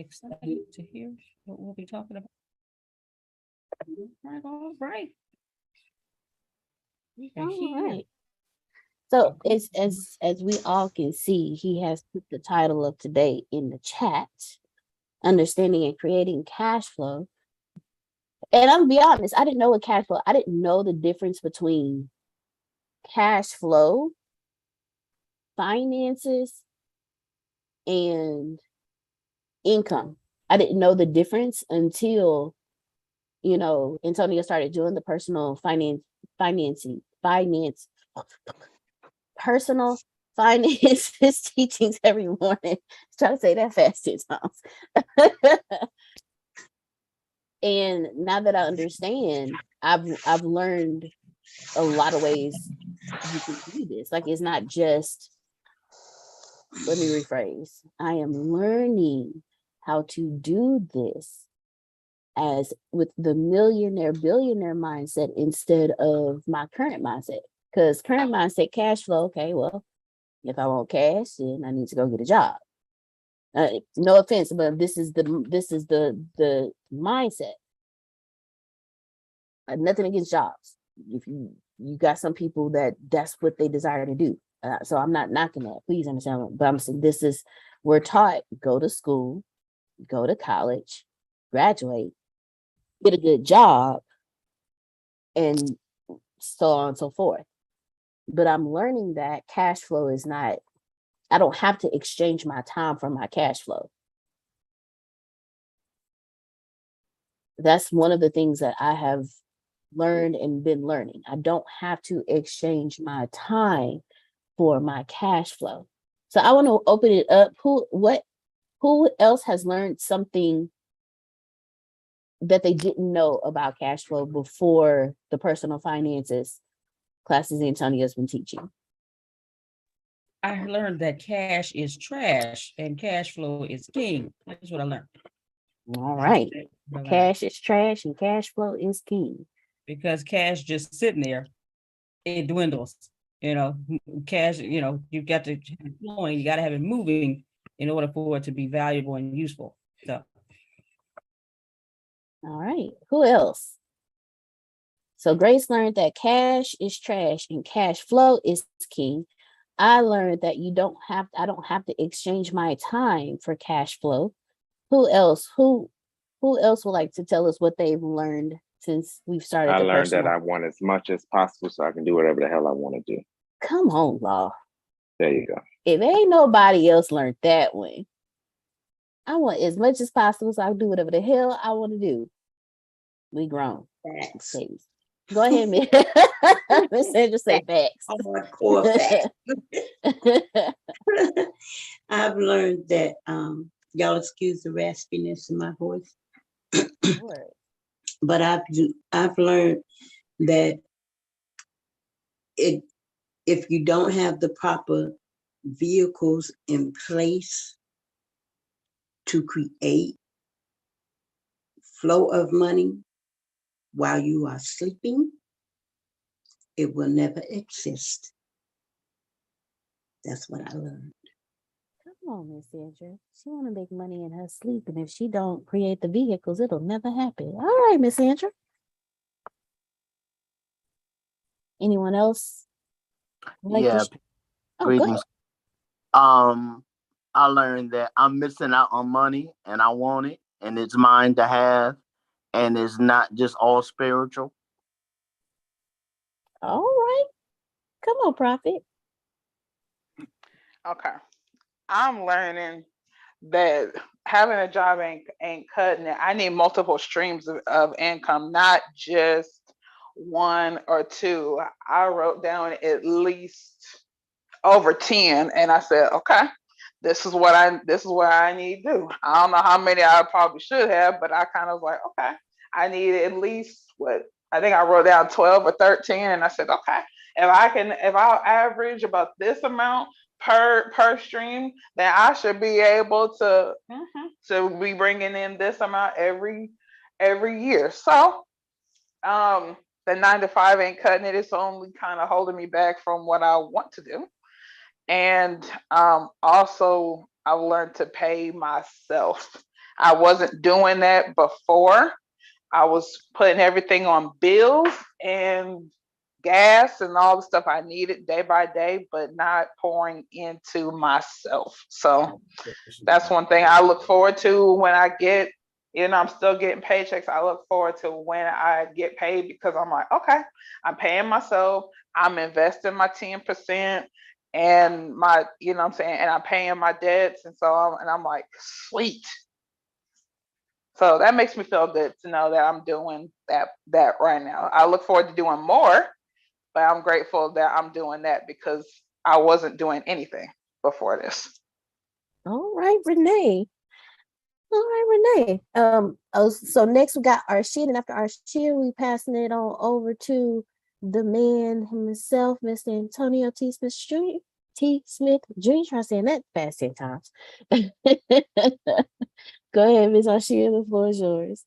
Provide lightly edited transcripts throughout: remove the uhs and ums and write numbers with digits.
excited to hear what we'll be talking about. All right. All right. So it's as we all can see, he has put the title of today in the chat, Understanding and Creating Cash Flow. And I'm gonna be honest, I didn't know what cash flow. I didn't know the difference between cash flow, finances, and income. I didn't know the difference until, Antonio started doing the personal finances teachings every morning. Try to say that fast 10 times. And now that I understand, I've learned a lot of ways you can do this. Like, it's not just, let me rephrase. I am learning how to do this as with the millionaire billionaire mindset instead of my current mindset. Because current mindset, cash flow, okay, well, if I want cash, then I need to go get a job. No offense, but this is the mindset. Nothing against jobs. If you got some people that's what they desire to do. So I'm not knocking that. Please understand. But I'm saying we're taught, go to school, go to college, graduate, get a good job, and so on and so forth. But I'm learning that cash flow is not, I don't have to exchange my time for my cash flow. That's one of the things that I have learned and been learning. I don't have to exchange my time for my cash flow. So I want to open it up. Who else has learned something that they didn't know about cash flow before the personal finances classes Antonio's been teaching? I learned that cash is trash and cash flow is king. That's what I learned. All right. Cash is trash and cash flow is king. Because cash just sitting there, it dwindles. Cash, you got to have it flowing, you got to have it moving in order for it to be valuable and useful. So, all right. Who else? So Grace learned that cash is trash and cash flow is king. I learned that I don't have to exchange my time for cash flow. Who else? Who else would like to tell us what they've learned since we've started? I learned that I want as much as possible so I can do whatever the hell I want to do. Come on, Law. There you go. If ain't nobody else learned that one, I want as much as possible so I can do whatever the hell I want to do. We grown. Facts. Please. Go ahead, Miss. Miss Sandra, say facts. Hardcore facts. I've learned that y'all excuse the raspiness in my voice. But I've learned that if you don't have the proper vehicles in place to create flow of money while you are sleeping, it will never exist. That's what I learned. Come on, Miss Sandra. She want to make money in her sleep, and if she don't create the vehicles, it'll never happen. All right, Miss Sandra. Anyone else? Greetings. I learned that I'm missing out on money, and I want it, and it's mine to have, and it's not just all spiritual. All right. Come on, Prophet. Okay. I'm learning that having a job ain't cutting it. I need multiple streams of income, not just one or two. I wrote down at least over 10, and I said, okay, this is what I need to do. I don't know how many I probably should have, but I kind of like, okay, I need at least what I think I wrote down 12 or 13, and I said, okay, if I'll average about this amount per stream, then I should be able to be bringing in this amount every year. So the 9 to 5 ain't cutting it. It's only kind of holding me back from what I want to do. And also I've learned to pay myself. I wasn't doing that before. I was putting everything on bills and gas and all the stuff I needed day by day, but not pouring into myself. So that's one thing I look forward to when I get, I'm still getting paychecks. I look forward to when I get paid because I'm like, okay, I'm paying myself. I'm investing my 10% and my, what I'm saying, and I'm paying my debts. And so I'm like, sweet. So that makes me feel good to know that I'm doing that right now. I look forward to doing more, but I'm grateful that I'm doing that because I wasn't doing anything before this. All right, Renee. So next we got Arshia, and after Arshia, we passing it on over to the man himself, Mr. Antonio T. Smith Jr. Try saying that fast 10 times. Go ahead, Ms. Arshia, the floor is yours.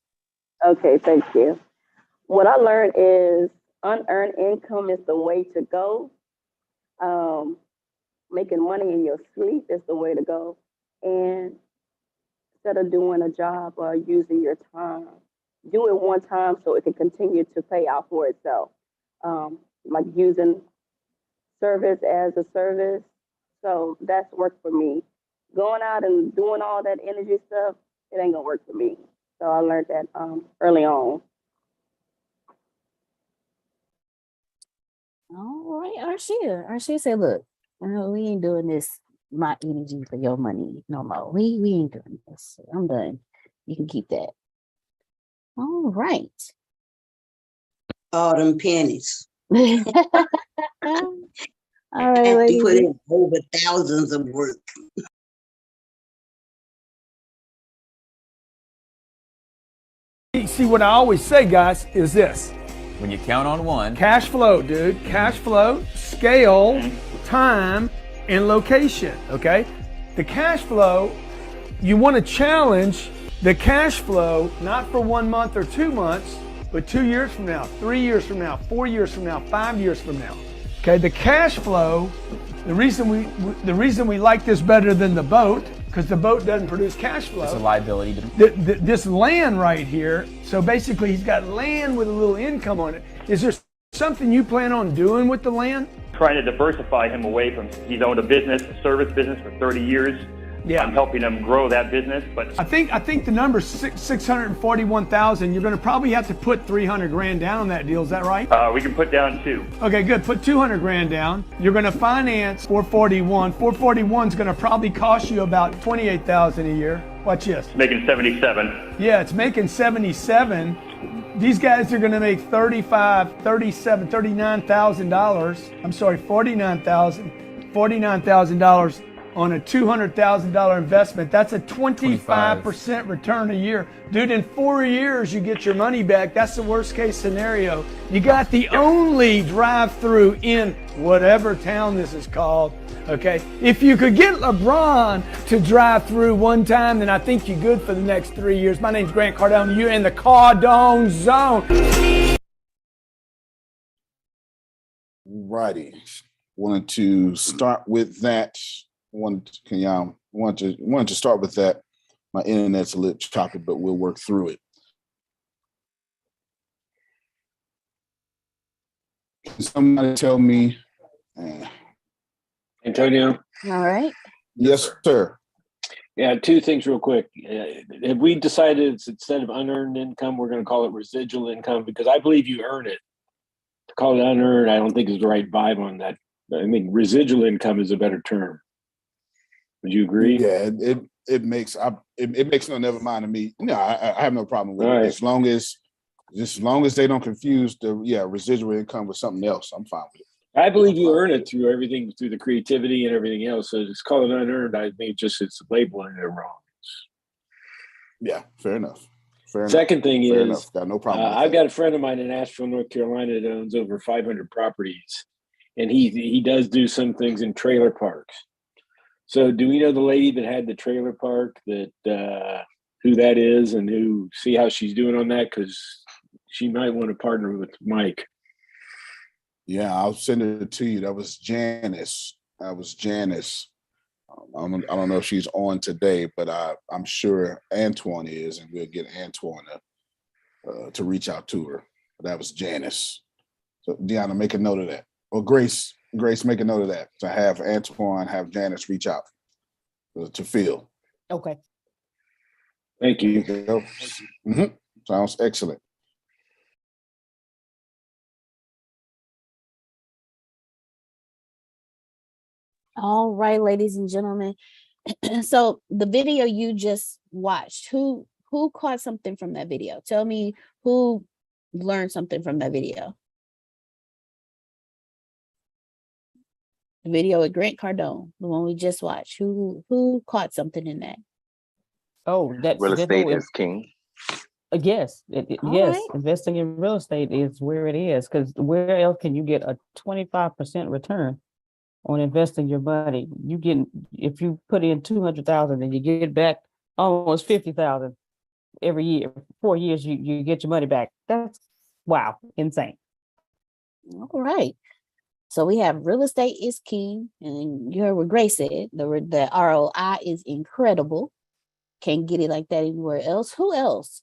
Okay, thank you. What I learned is unearned income is the way to go. Making money in your sleep is the way to go. And instead of doing a job or using your time, do it one time so it can continue to pay out for itself. Like using service as a service. So that's worked for me. Going out and doing all that energy stuff, it ain't gonna work for me. So I learned that early on. All right, Arshia said, look, we ain't doing this, my energy for your money no more. We ain't doing this. I'm done. You can keep that. All right. All them pennies. All I right, have to ladies. put in over thousands of work. See, what I always say, guys, is this. When you count on one. Cash flow, dude. Cash flow, scale, time, and location, okay? The cash flow, you want to challenge the cash flow, not for 1 month or 2 months, but 2 years from now, 3 years from now, 4 years from now, 5 years from now. Okay, the cash flow, the reason we like this better than the boat, because the boat doesn't produce cash flow. It's a liability. This land right here, so basically he's got land with a little income on it. Is there something you plan on doing with the land? Trying to diversify him away from, he's owned a service business for 30 years. Yeah. I'm helping him grow that business, but I think the number's 641,000. You're going to probably have to put 300 grand down on that deal. Is that right? we can put down 2. Okay, good. Put 200 grand down. You're going to finance 441. 441 is going to probably cost you about 28,000 a year. Watch this. Making 77. Yeah, it's making 77. These guys are going to make $39,000. I'm sorry, $49,000 on a $200,000 investment. That's a 25% return a year. Dude, in 4 years, you get your money back. That's the worst case scenario. You got the only drive-through in whatever town this is called, okay? If you could get LeBron to drive through one time, then I think you're good for the next 3 years. My name's Grant Cardone. You're in the Cardone Zone. Righty. Wanted to start with that. Wanted to start with that. My internet's a little choppy, but we'll work through it. Can somebody tell me? Antonio? All right. Yes, sir. Yeah, 2 things real quick. Have we decided it's, instead of unearned income, we're going to call it residual income? Because I believe you earn it. To call it unearned, I don't think is the right vibe on that. I mean, residual income is a better term. Would you agree? Yeah, it makes no never mind to me. No, I have no problem with it. Right. As long as they don't confuse the residual income with something else, I'm fine with it. I believe you earn it through everything, through the creativity and everything else. So just call it unearned. I think it's labeling it wrong. Yeah, fair enough. Second thing fair is, enough. Got no problem. I've got a friend of mine in Asheville, North Carolina, that owns over 500 properties, and he does do some things in trailer parks. So do we know the lady that had the trailer park, that who that is, and see how she's doing on that? Because she might want to partner with Mike. Yeah, I'll send it to you. That was Janice. I don't know if she's on today, but I'm sure Antoine is, and we'll get Antoine to reach out to her. That was Janice. So Deanna, make a note of that. Or Grace, make a note of that. To have Antoine, have Janice reach out to Phil. Okay. Thank you. Sounds excellent. All right, ladies and gentlemen. So the video you just watched, who caught something from that video? Tell me who learned something from that video. The video with Grant Cardone, the one we just watched. Who caught something in that? Oh, that's Real estate definitely is king. yes, All yes. right. Investing in real estate is where it is, because where else can you get a 25% return on investing your money? You get, if you put in 200,000 and you get back almost 50,000 every year, 4 years, you get your money back. That's wow, insane. All right. So we have real estate is king, and you heard what Grace said. The ROI is incredible. Can't get it like that anywhere else. Who else?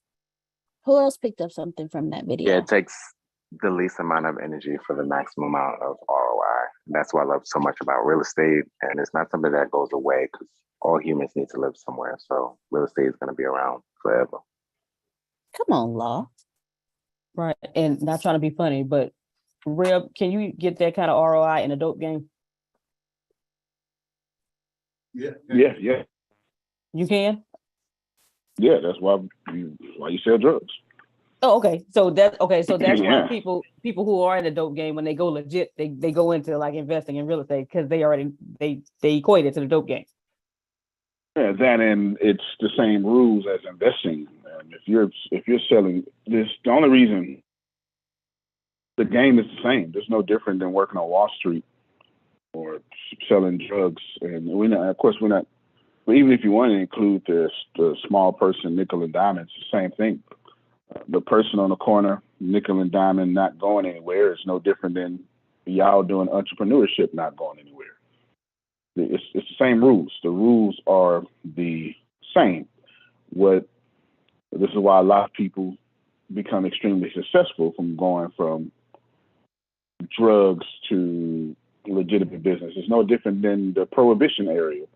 Who else picked up something from that video? Yeah, it takes the least amount of energy for the maximum amount of ROI. That's what I love so much about real estate. And it's not something that goes away because all humans need to live somewhere. So real estate is going to be around forever. Come on, Law. Right. And not trying to be funny, but Reb, can you get that kind of ROI in a dope game? Yeah. You can? Yeah, that's why you sell drugs. Oh, okay. So that's why Yeah. people who are in the dope game, when they go legit, they go into like investing in real estate because they equate it to the dope game. Yeah, that, and it's the same rules as investing. And if you're selling this, the only reason the game is the same. There's no different than working on Wall Street or selling drugs. And we're not. But even if you want to include the small person nickel and dime, it's the same thing. The person on the corner, nickel and diamond, not going anywhere is no different than y'all doing entrepreneurship not going anywhere. It's the same rules. The rules are the same. This is why a lot of people become extremely successful from going from drugs to legitimate business. It's no different than the prohibition area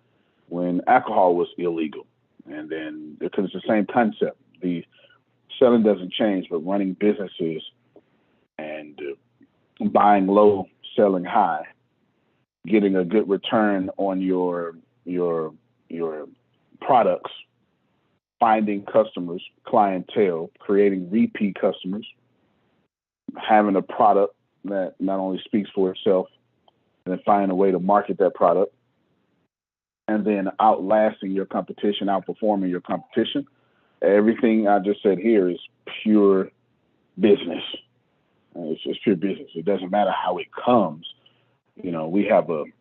when alcohol was illegal. And then, because it's the same concept, the selling doesn't change, but running businesses and buying low, selling high, getting a good return on your products, finding customers, clientele, creating repeat customers, having a product that not only speaks for itself, and then finding a way to market that product, and then outlasting your competition, outperforming your competition. Everything I just said here is pure business. It's just pure business. It doesn't matter how it comes. You know, we have when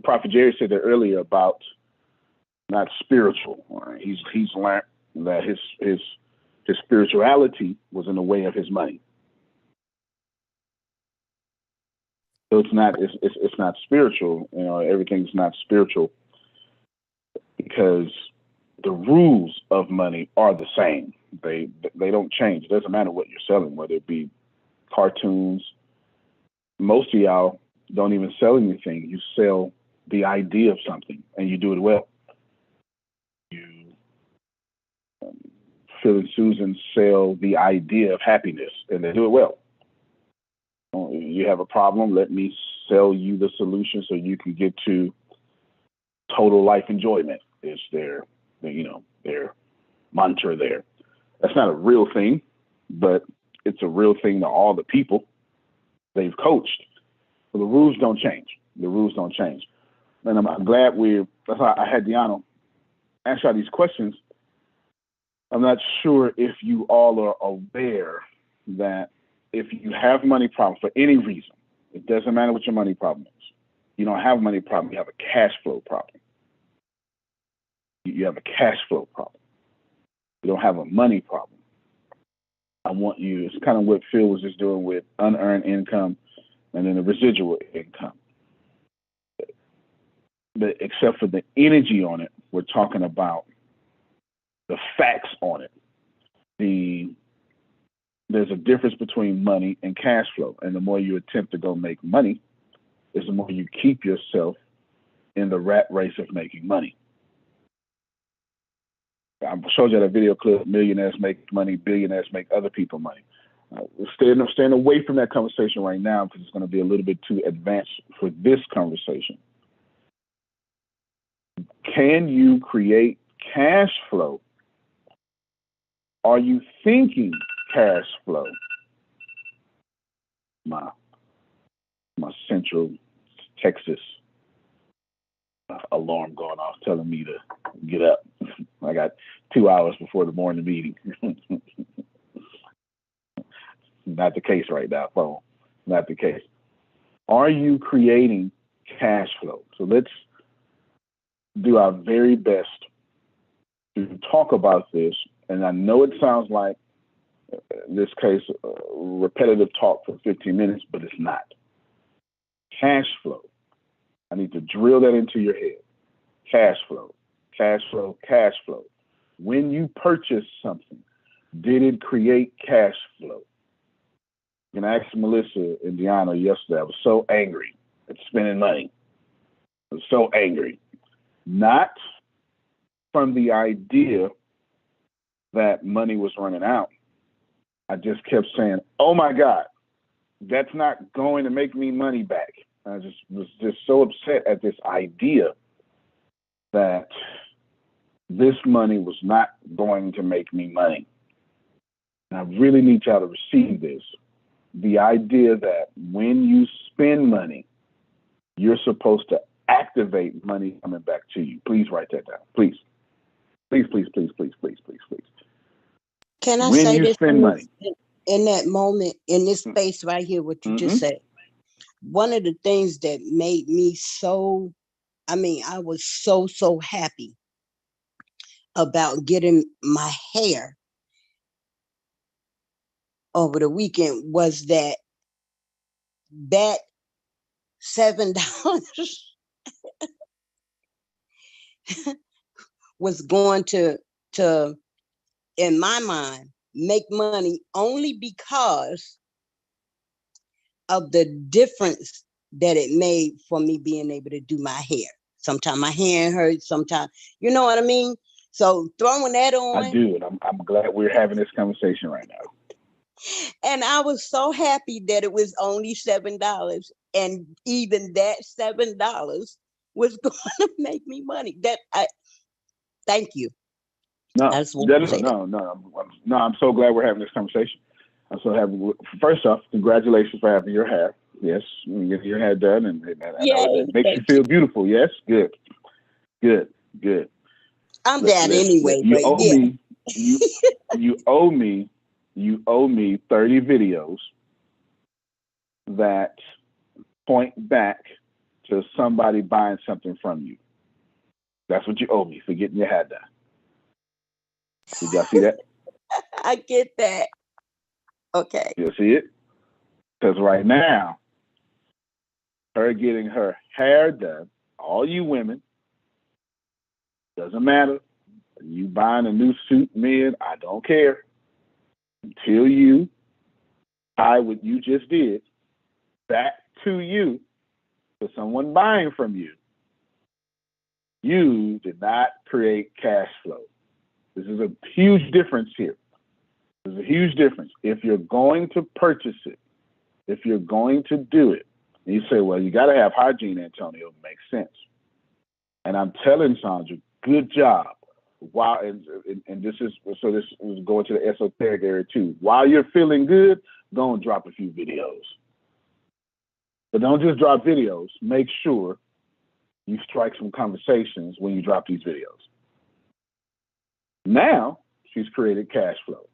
Prophet Jerry said that earlier about not spiritual. He's learned that his spirituality was in the way of his money. So it's not spiritual. You know, everything's not spiritual because the rules of money are the same. They don't change. It doesn't matter what you're selling, whether it be cartoons. Most of y'all don't even sell anything. You sell the idea of something, and you do it well. Phil and Susan sell the idea of happiness, and they do it well. You have a problem, let me sell you the solution so you can get to total life enjoyment is their mantra there. That's not a real thing, but it's a real thing to all the people they've coached. So the rules don't change. The rules don't change. And I'm glad that's why I had Deanna answer all these questions. I'm not sure if you all are aware that if you have money problems for any reason, it doesn't matter what your money problem is. You don't have a money problem, you have a cash flow problem. You have a cash flow problem. You don't have a money problem. It's kind of what Phil was just doing with unearned income and then the residual income. except for the energy on it, we're talking about the facts on it. There's a difference between money and cash flow. And the more you attempt to go make money, is the more you keep yourself in the rat race of making money. I showed you that video clip, millionaires make money, billionaires make other people money. Staying away from that conversation right now because it's going to be a little bit too advanced for this conversation. Can you create cash flow? Are you thinking cash flow? My Central Texas alarm going off telling me to get up. I got 2 hours before the morning meeting. Not the case right now, phone. Not the case. Are you creating cash flow? So let's do our very best to talk about this. And I know it sounds like, in this case, repetitive talk for 15 minutes, but it's not. Cash flow. I need to drill that into your head. Cash flow, cash flow, cash flow. When you purchase something, did it create cash flow? And I asked Melissa and Deanna yesterday, I was so angry at spending money. I was so angry. Not from the idea that money was running out. I just kept saying, oh my God, that's not going to make me money back. I was so upset at this idea that this money was not going to make me money. And I really need y'all to receive this. The idea that when you spend money, you're supposed to activate money coming back to you. Please write that down. Please. Please, please, please, please, please, please, please. Can I When say you this spend money. in that moment, in this space right here, what you just said? One of the things that made me I was so happy about getting my hair over the weekend was that $7 was going to, in my mind, make money only because of the difference that it made for me being able to do my hair. Sometimes my hair hurts, sometimes, you know what I mean? So throwing that on. I do, and I'm glad we're having this conversation right now. And I was so happy that it was only $7. And even that $7 was going to make me money. Thank you. No, I just want to say I'm so glad we're having this conversation. I'm so happy. First off, congratulations for having your hair. Yes, getting your hair done, and I know it makes you feel beautiful. Yes, good. I'm bad anyway. You but owe yeah. me. You owe me 30 videos that point back to somebody buying something from you. That's what you owe me for getting your hair done. Did y'all see that? I get that. Okay. You see it? Because right now, her getting her hair done, all you women, doesn't matter. You buying a new suit, men, I don't care. Until you tie what you just did back to you, to someone buying from you, you did not create cash flow. This is a huge difference here. There's a huge difference. If you're going to purchase it, if you're going to do it, and you say, well, you got to have hygiene, Antonio, it makes sense. And I'm telling Sandra, good job. While and this is going to the esoteric area too. While you're feeling good, go and drop a few videos. But don't just drop videos. Make sure you strike some conversations when you drop these videos. Now she's created cash flow.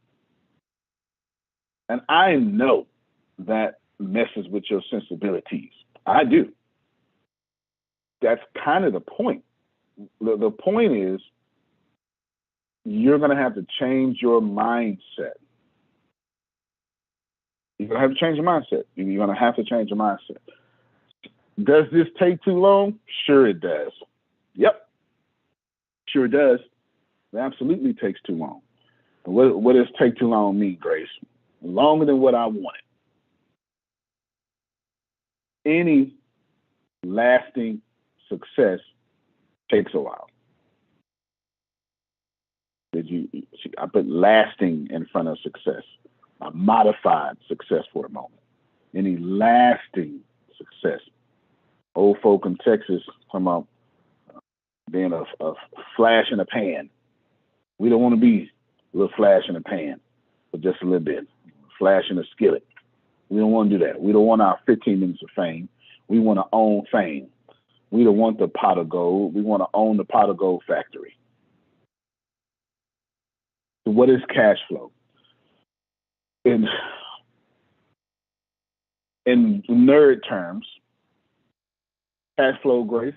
And I know that messes with your sensibilities. I do. That's kind of the point. The point is, you're going to have to change your mindset. You're going to have to change your mindset. You're going to have to change your mindset. Does this take too long? Sure it does. Yep, sure does. It absolutely takes too long. What does take too long mean, Grace? Longer than what I wanted. Any lasting success takes a while. Did you see, I put lasting in front of success. I modified success for a moment. Any lasting success. Old folk in Texas talking about being a flash in a pan. We don't want to be a little flash in a pan, but just a little bit. Flash in a skillet. We don't want to do that. We don't want our 15 minutes of fame. We want to own fame. We don't want the pot of gold. We want to own the pot of gold factory. So what is cash flow? In nerd terms, cash flow, Grace,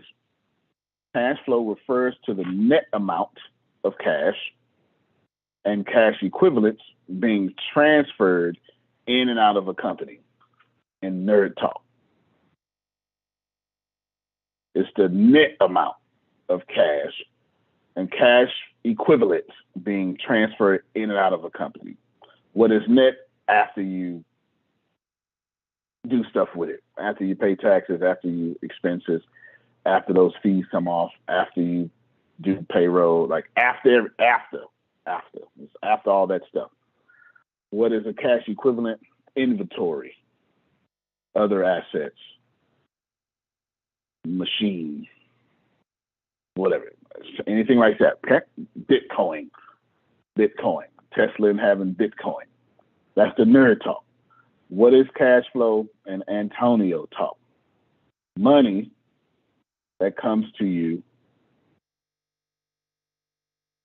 cash flow refers to the net amount of cash and cash equivalents being transferred in and out of a company in nerd talk. It's the net amount of cash and cash equivalents being transferred in and out of a company. What is net after you do stuff with it, after you pay taxes, after you expenses, after those fees come off, after you do payroll, like after all that stuff. What is a cash equivalent? Inventory, other assets, machine, whatever, anything like that. Okay? Bitcoin, Tesla and having Bitcoin. That's the nerd talk. What is cash flow and Antonio talk? Money that comes to you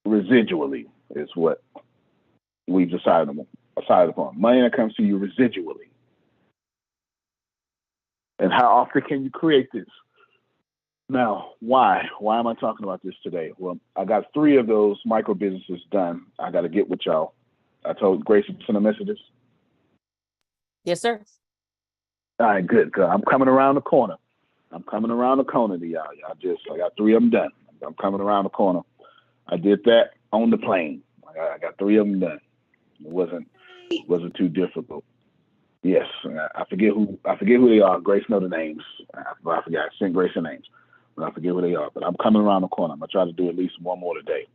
residually is what we've decided upon. Money that comes to you residually. And how often can you create this? Now, why? Why am I talking about this today? Well, I got 3 of those micro businesses done. I got to get with y'all. I told Grace to send the messages. Yes, sir. All right, good. I'm coming around the corner. To y'all. I got 3 of them done. I'm coming around the corner. I did that on the plane. I got 3 of them done. It wasn't too difficult. Yes, I forget who they are. Grace know the names. I forgot. I sent Grace the names, but I forget who they are. But I'm coming around the corner. I'm gonna try to do at least one more today.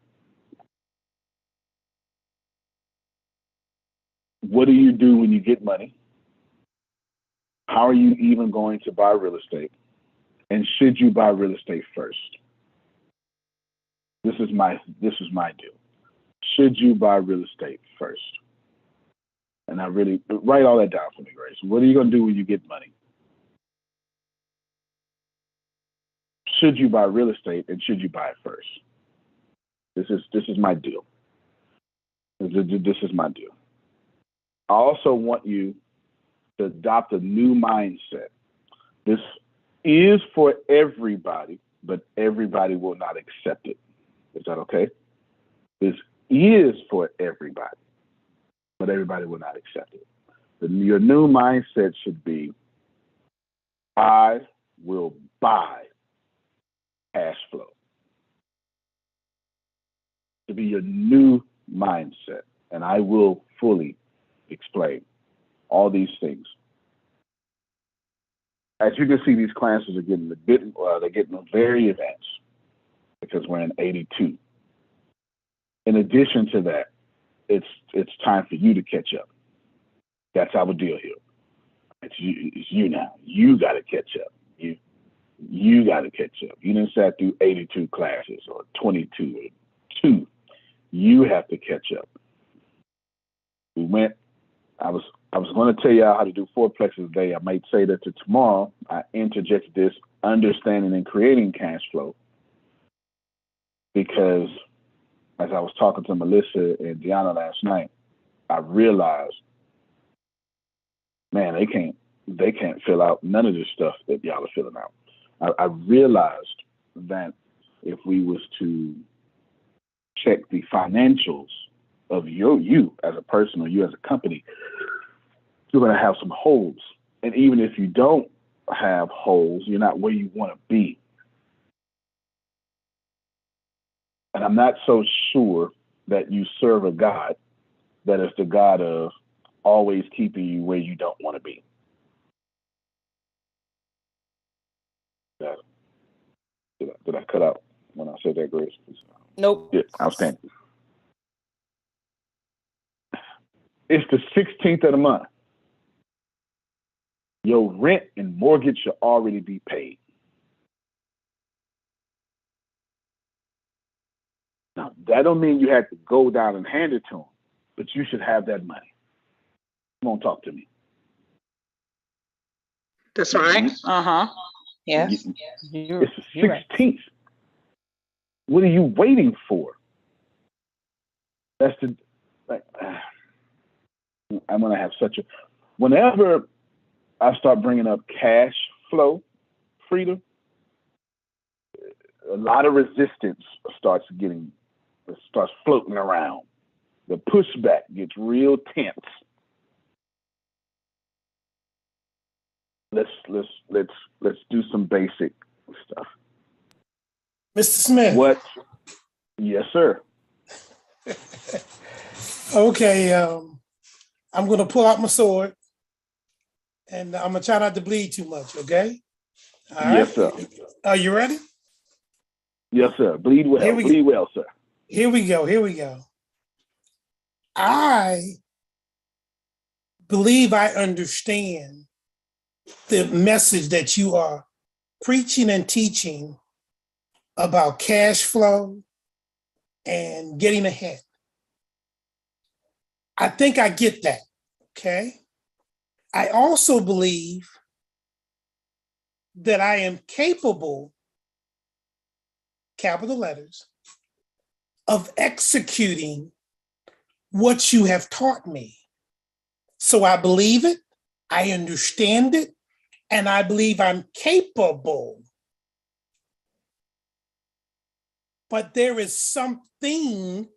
What do you do when you get money? How are you even going to buy real estate? And should you buy real estate first? This is my deal. Should you buy real estate first? And I really write all that down for me, Grace. What are you going to do when you get money? Should you buy real estate and should you buy it first? This is my deal. This is my deal. I also want you to adopt a new mindset. This is for everybody, but everybody will not accept it. Is that okay? This is for everybody, but everybody will not accept it. Your new mindset should be, I will buy cash flow. To be your new mindset, and I will fully explain all these things. As you can see, these classes are getting they're getting very advanced because we're in 82. In addition to that, it's time for you to catch up. That's our deal here. It's you now. You got to catch up. You got to catch up. You didn't sat through 82 classes or 22 or 2. You have to catch up. I was going to tell y'all how to do fourplexes today. I might say that to tomorrow. I interjected this understanding and creating cash flow because as I was talking to Melissa and Deanna last night, I realized, man, they can't fill out none of this stuff that y'all are filling out. I realized that if we was to check the financials of you as a person or you as a company, you're going to have some holes. And even if you don't have holes, you're not where you want to be. And I'm not so sure that you serve a God that is the God of always keeping you where you don't want to be. Did I cut out when I said that, Grace? Nope. Yeah, outstanding. It's the 16th of the month. Your rent and mortgage should already be paid. Now, that don't mean you have to go down and hand it to them, but you should have that money. Come on, talk to me. That's right. Uh-huh. Yes. It's the 16th. What are you waiting for? That's the, like, I'm going to have such a, whenever I start bringing up cash flow, freedom, a lot of resistance starts floating around. The pushback gets real tense. Let's do some basic stuff. Mr. Smith. What? Yes, sir. Okay, I'm going to pull out my sword, and I'm going to try not to bleed too much, okay? All right? Yes, sir. Are you ready? Yes, sir. Bleed well. Bleed well, sir. Here we go. I believe I understand the message that you are preaching and teaching about cash flow and getting ahead. I think I get that, okay? I also believe that I am capable, capital letters, of executing what you have taught me. So I believe it, I understand it, and I believe I'm capable. But there is something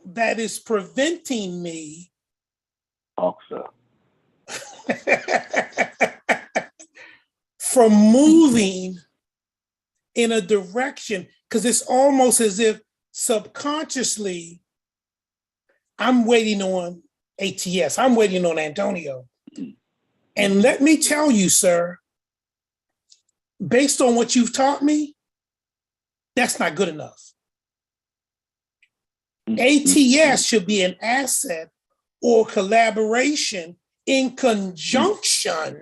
that is preventing me from moving in a direction, because it's almost as if subconsciously I'm waiting on ATS, I'm waiting on Antonio. And let me tell you, sir, based on what you've taught me, that's not good enough. ATS should be an asset or collaboration in conjunction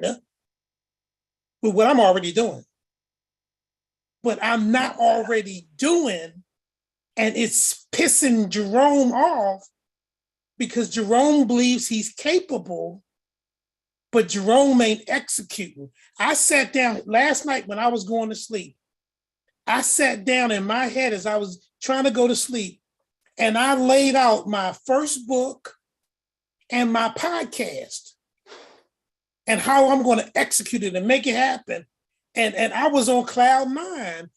with what I'm already doing. But I'm not already doing, and it's pissing Jerome off because Jerome believes he's capable, but Jerome ain't executing. I sat down last night when I was going to sleep. I sat down in my head as I was trying to go to sleep, and I laid out my first book and my podcast and how I'm going to execute it and make it happen. And I was on cloud nine.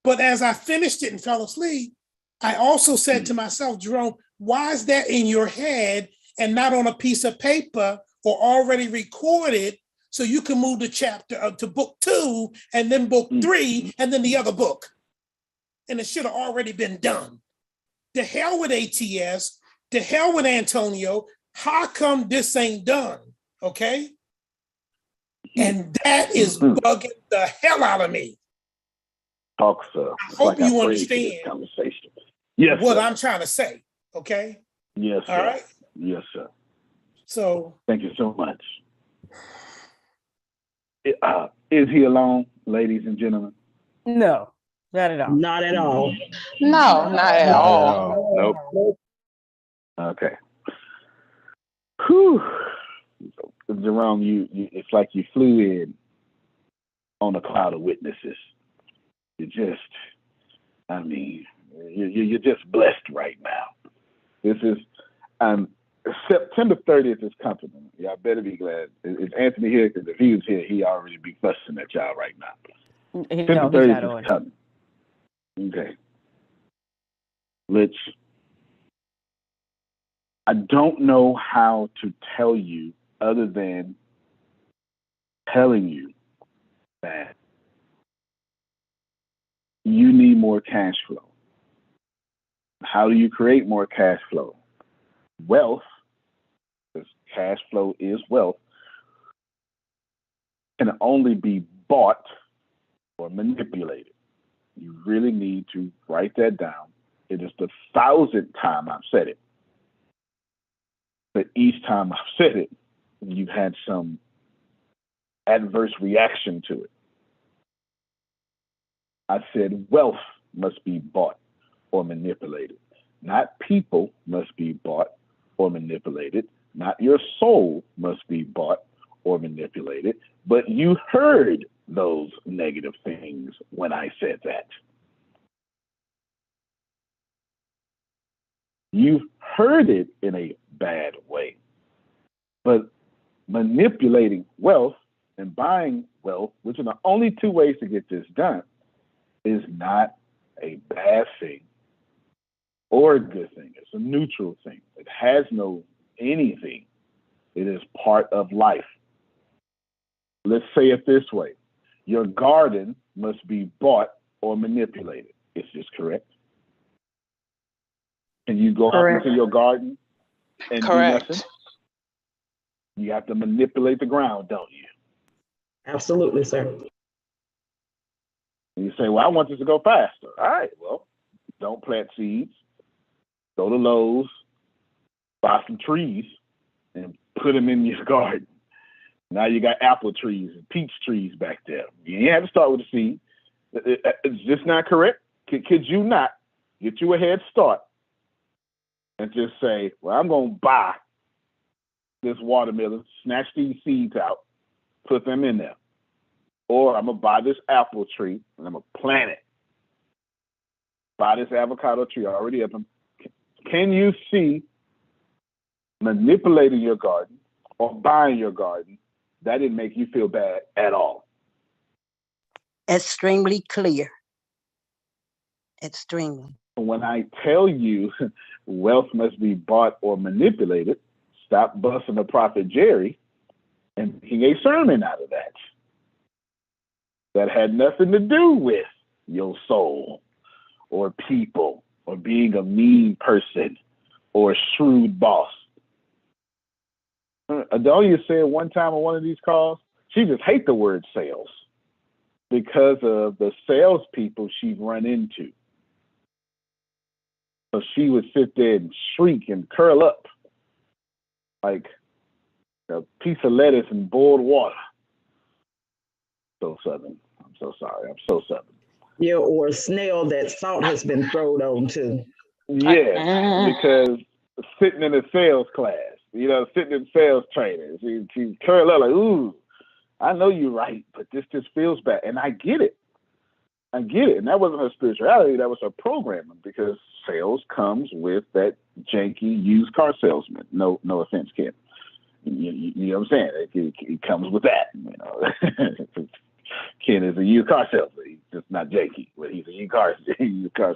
But as I finished it and fell asleep, I also said to myself, Jerome, why is that in your head and not on a piece of paper or already recorded so you can move the chapter to book 2 and then book 3 and then the other book? And it should have already been done. The hell with ATS, the hell with Antonio. How come this ain't done? Okay? And that is bugging the hell out of me. Talk, sir. I hope you understand conversation. Yes, what sir. I'm trying to say. Okay? Yes, sir. All right? Yes, sir. So thank you so much. Is he alone, ladies and gentlemen? No, not at all. Not at all. No, not at all. Nope. Okay. Whew. Jerome, you it's like you flew in on a cloud of witnesses. You're just blessed right now. This is September 30th is coming. Y'all better be glad. Is Anthony here? Because if he was here, he already be fussing at y'all right now. September 30th is coming. Okay. Which I don't know how to tell you other than telling you that you need more cash flow. How do you create more cash flow? Wealth, because cash flow is wealth, can only be bought or manipulated. You really need to write that down. It is the 1,000th time I've said it. But each time I've said it, you've had some adverse reaction to it. I said wealth must be bought or manipulated. Not people must be bought or manipulated. Not your soul must be bought or manipulated. But you heard those negative things when I said that. You've heard it in a bad way. But manipulating wealth and buying wealth, which are the only two ways to get this done, is not a bad thing or a good thing. It's a neutral thing. It has no anything. It is part of life. Let's say it this way. Your garden must be bought or manipulated. Is this correct? Can you go out into your garden and do nothing? You have to manipulate the ground, don't you? Absolutely, sir. And you say, well, I want this to go faster. All right, well, don't plant seeds. Go to Lowe's, buy some trees, and put them in your garden. Now you got apple trees and peach trees back there. You have to start with a seed. Is this not correct? Could you not get you a head start and just say, well, I'm going to buy this watermelon, snatch these seeds out, put them in there. Or I'm going to buy this apple tree and I'm going to plant it. Buy this avocado tree already up. Can you see manipulating your garden or buying your garden? That didn't make you feel bad at all. Extremely clear. Extremely. When I tell you wealth must be bought or manipulated, stop busting the prophet Jerry and making a sermon out of that. That had nothing to do with your soul or people or being a mean person or a shrewd boss. Adonia said one time on one of these calls, she just hates the word sales because of the salespeople she'd run into. So she would sit there and shriek and curl up like a piece of lettuce in boiled water. So Southern. I'm so sorry. I'm so Southern. Yeah, or a snail that salt has been thrown on to. Yes, because sitting in a sales class, sitting in sales trainers, she curl up like, ooh, I know you're right, but this just feels bad. And I get it. And that wasn't her spirituality, that was her programming, because sales comes with that janky used car salesman. No offense, Ken. You know what I'm saying? It comes with that. Ken is a used car salesman. He's just not janky, but he's a used car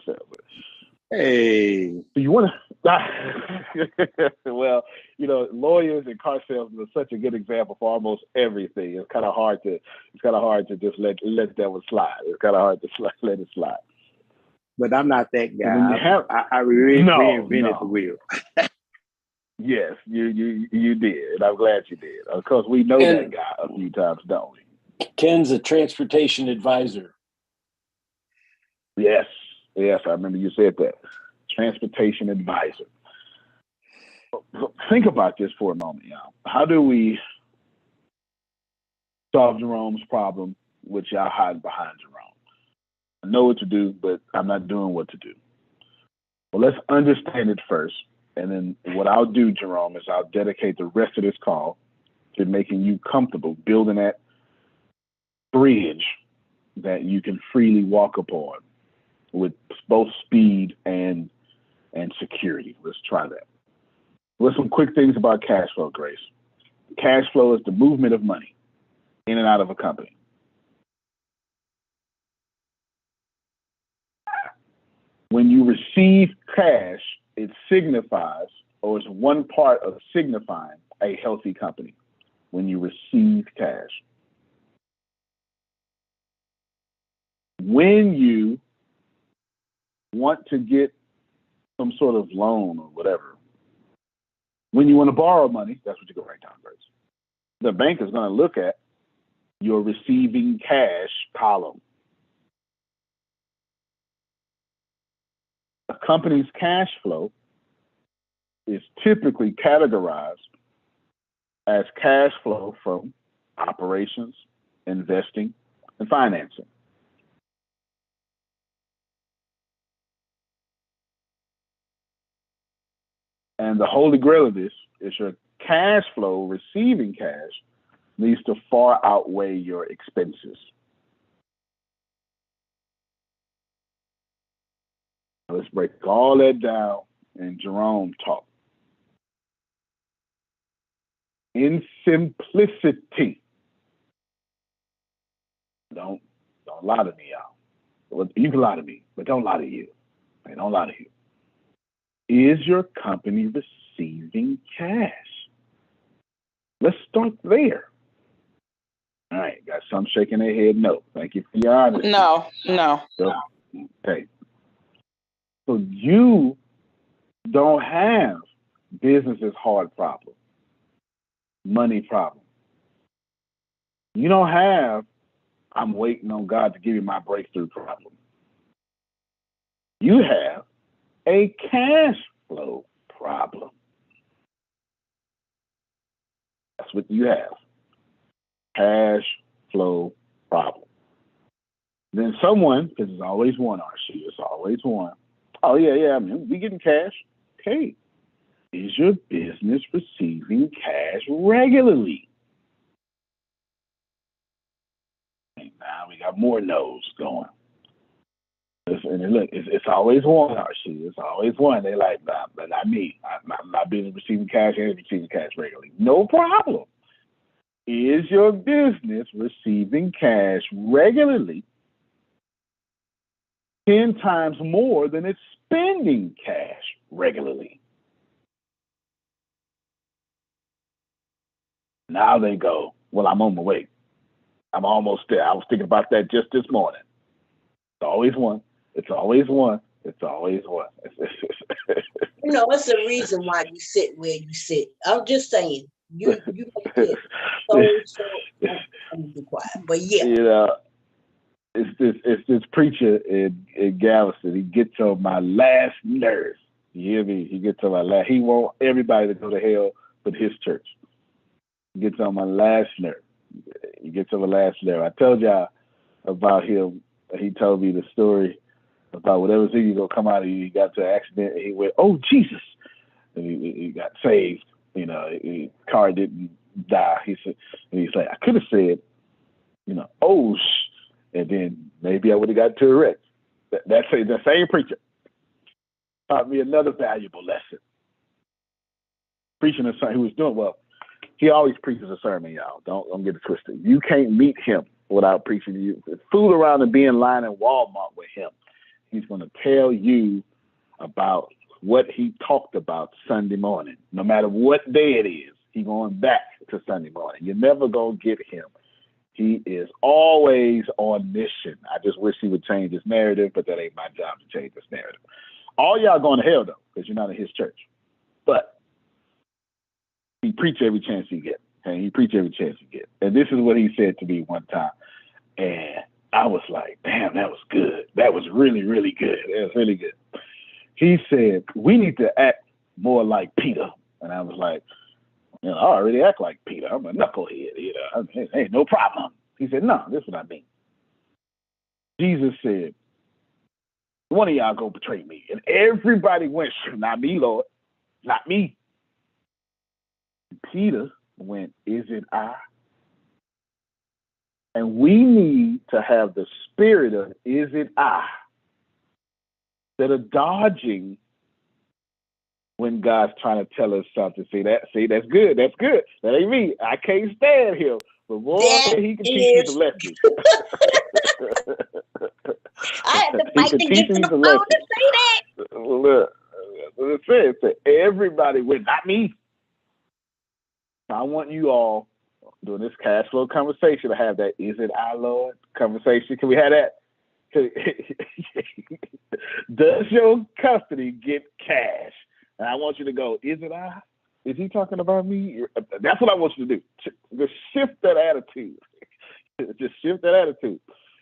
salesman. Hey, you want to? Well, lawyers and car salesmen are such a good example for almost everything. It's kind of hard to just let that one slide. It's kind of hard to let it slide. But I'm not that guy. I reinvented the wheel. Yes, you did, and I'm glad you did. Of course, we know that guy a few times, don't we? Ken's a transportation advisor. Yes, I remember you said that. Transportation advisor. Think about this for a moment, y'all. How do we solve Jerome's problem with y'all hiding behind Jerome? I know what to do, but I'm not doing what to do. Well, let's understand it first. And then what I'll do, Jerome, is I'll dedicate the rest of this call to making you comfortable building that bridge that you can freely walk upon with both speed and security. Let's try that. With some quick things about cash flow, Grace. Cash flow is the movement of money in and out of a company. When you receive cash, it signifies, or is one part of signifying, a healthy company. When you receive cash. When you want to get some sort of loan or whatever, when you want to borrow money, that's what you go write down first. The bank is going to look at your receiving cash column. A company's cash flow is typically categorized as cash flow from operations, investing, and financing. And the holy grail of this is your cash flow, receiving cash, needs to far outweigh your expenses. Let's break all that down in Jerome talk. In simplicity, don't lie to me, y'all. You can lie to me, but don't lie to you. Don't lie to you. Is your company receiving cash? Let's start there. All right, got some shaking their head. No, thank you for your honesty. No. Okay. So you don't have business's hard problem, money problem. You don't have, I'm waiting on God to give me my breakthrough problem. You have a cash flow problem. That's what you have. Cash flow problem. Then someone, because it's always one, RC, it's always one. Oh, yeah, I mean, we getting cash. Okay. Is your business receiving cash regularly? And now we got more no's going. And look, it's always one, RC. It's always one. They like, nah, but not me. My business receiving cash and receiving cash regularly. No problem. Is your business receiving cash regularly 10 times more than it's spending cash regularly? Now they go, well, I'm on my way. I'm almost there. I was thinking about that just this morning. It's always one. It's always one. It's always one. You know, it's the reason why you sit where you sit. I'm just saying, you make it so I'm gonna be quiet. But yeah. You know, it's this preacher in Galveston. He gets on my last nerve. You hear me? He gets on my last. He want everybody to go to hell but his church. He gets on my last nerve. He gets on my last nerve. I told y'all about him. He told me the story about whatever thing you gonna come out of you. He got to an accident and he went, "Oh Jesus!" And he got saved. You know, his car didn't die. He said, and he's like, I could have said, you know, "Oh," and then maybe I would have got to a wreck. That's the same preacher taught me another valuable lesson. Preaching a sermon, he was doing well. He always preaches a sermon, y'all. Don't get it twisted. You can't meet him without preaching. You fool around and be in line in Walmart with him. He's going to tell you about what he talked about Sunday morning. No matter what day it is, he's going back to Sunday morning. You're never going to get him. He is always on mission. I just wish he would change his narrative, but that ain't my job to change his narrative. All y'all going to hell, though, because you're not in his church. But he preach every chance he get. And he preach every chance he get. And this is what he said to me one time. And I was like, damn, that was good. That was really, really good. That was really good. He said, we need to act more like Peter. And I was like, you know, I already act like Peter. I'm a knucklehead, you know. I mean, hey, no problem. He said, no, this is what I mean. Jesus said, one of y'all go betray me. And everybody went, not me, Lord. Not me. Peter went, is it I? And we need to have the spirit of, is it I? That are dodging when God's trying to tell us something. See, that's good. That's good. That ain't me. I can't stand him. But boy, he can teach me some lessons. I had to fight to get to the phone to say that. Look, it said everybody went, not me. I want you all during this cash flow conversation to have that, is it I, Lord, conversation. Can we have that? Does your custody get cash? And I want you to go, is it I? Is he talking about me? That's what I want you to do. Just shift that attitude. Just shift that attitude.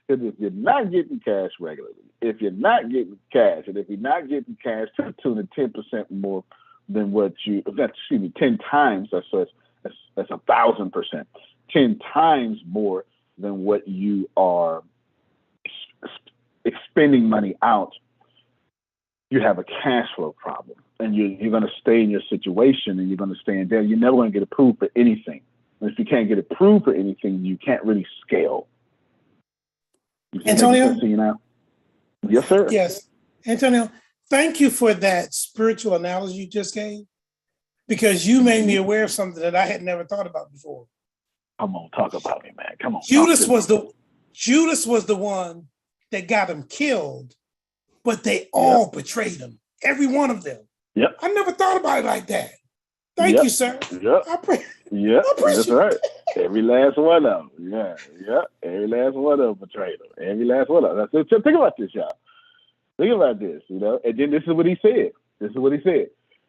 Because if you're not getting cash regularly, if you're not getting cash, and if you're not getting cash to the tune of 10% more than what you, 10 times, that's 1,000%, 10 times more than what you are expending money out, you have a cash flow problem. And you're going to stay in your situation and you're going to stay in there. You're never going to get approved for anything. And if you can't get approved for anything, you can't really scale. Antonio? Yes, sir. Yes. Antonio, thank you for that spiritual analogy you just gave, because you made me aware of something that I had never thought about before. Come on, talk about me, man. Come on. Judas was the one that got him killed, but they all betrayed him. Every one of them. Yep. I never thought about it like that. Thank you, sir. Yep. I appreciate That's right. Every last one of them. Yeah. Every last one of them betrayed him. Every last one of them. Think about this, y'all. Think about this, And then this is what he said.